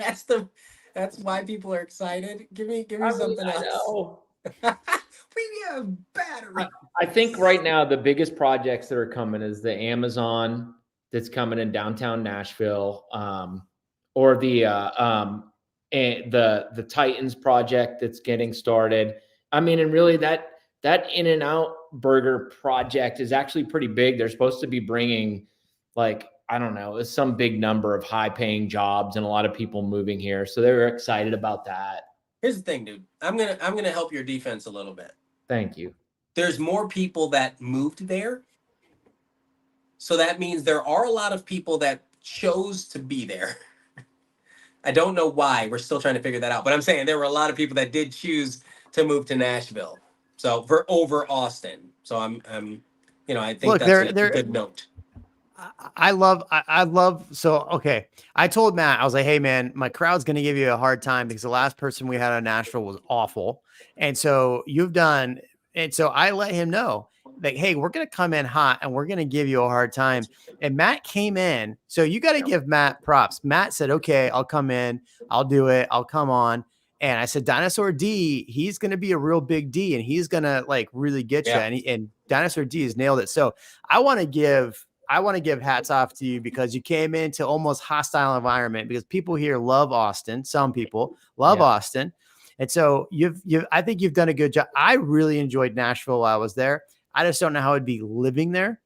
that's why people are excited. Give me something else. We have battery. I think right now the biggest projects that are coming is the Amazon that's coming in downtown Nashville, or the Titans project that's getting started. I mean, and really that In-N-Out Burger project is actually pretty big. They're supposed to be bringing, like, I don't know, some big number of high-paying jobs and a lot of people moving here. So they're excited about that. Here's the thing, dude. I'm gonna help your defense a little bit. Thank you. There's more people that moved there. So that means there are a lot of people that chose to be there. I don't know why. We're still trying to figure that out. But I'm saying there were a lot of people that did choose to move to Nashville. So over Austin. So I'm I think that's a good note. I love, so, okay. I told Matt, I was like, hey man, my crowd's going to give you a hard time because the last person we had on Nashville was awful. And so I let him know, like, hey, we're going to come in hot and we're going to give you a hard time. And Matt came in. So you got to give Matt props. Matt said, okay, I'll come in. I'll do it. I'll come on. And I said, Dinosaur D, he's going to be a real big D and he's going to like really get you. And Dinosaur D has nailed it. So I want to give hats off to you because you came into almost hostile environment because people here love Austin. Some people love Austin. And so I think you've done a good job. I really enjoyed Nashville while I was there. I just don't know how it'd be living there.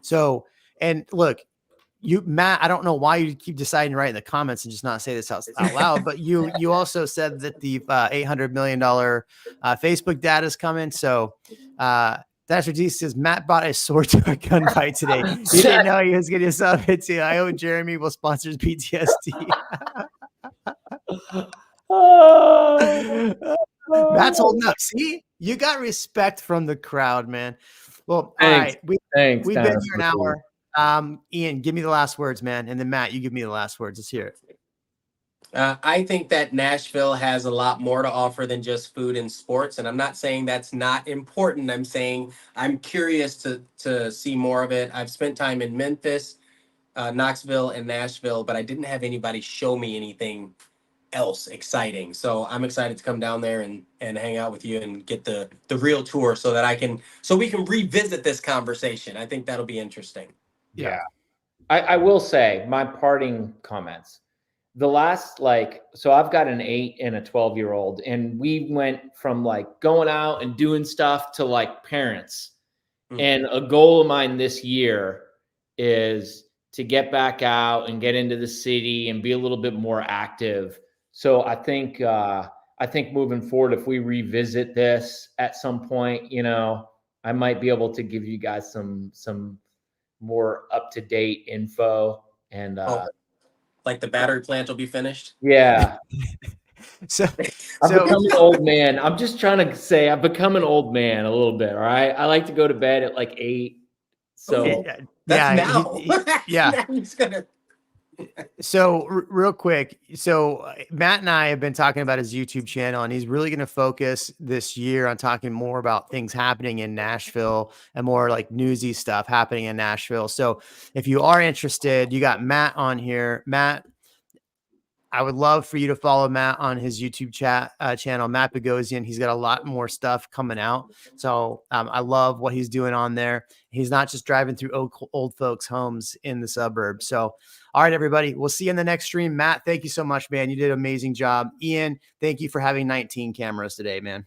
So, and look, Matt, I don't know why you keep deciding to write in the comments and just not say this out loud, but you also said that the $800 million Facebook data is coming. So, Dasher D says Matt bought a sword to a gunfight today. He didn't know he was getting himself into. I hope Jeremy will sponsor his PTSD. Matt's holding up. See, you got respect from the crowd, man. Well, thanks. All right. We've been here an hour. Ian, give me the last words, man. And then Matt, you give me the last words. Let's hear it. I think that Nashville has a lot more to offer than just food and sports. And I'm not saying that's not important. I'm saying I'm curious to see more of it. I've spent time in Memphis, Knoxville, and Nashville, but I didn't have anybody show me anything else exciting. So I'm excited to come down there and hang out with you and get the real tour so we can revisit this conversation. I think that'll be interesting. Yeah. I will say my parting comments. The last, so I've got an 8 and a 12-year-old, and we went from going out and doing stuff to parents. Mm-hmm. And a goal of mine this year is to get back out and get into the city and be a little bit more active So I think moving forward, if we revisit this at some point, you know, I might be able to give you guys some more up-to-date info. And like the battery plant will be finished. yeah. So, I've so become an old man. I'm just trying to say I've become an old man a little bit. All right. I like to go to bed at like 8. So That's yeah, now. yeah. Now he's gonna. So real quick, so Matt and I have been talking about his YouTube channel, and he's really going to focus this year on talking more about things happening in Nashville and more like newsy stuff happening in Nashville. So if you are interested, you got Matt on here. Matt, I would love for you to follow Matt on his YouTube channel, Matt Bogosian. He's got a lot more stuff coming out. So I love what he's doing on there. He's not just driving through old folks' homes in the suburbs. So, all right, everybody, we'll see you in the next stream. Matt, thank you so much, man. You did an amazing job. Ian, thank you for having 19 cameras today, man.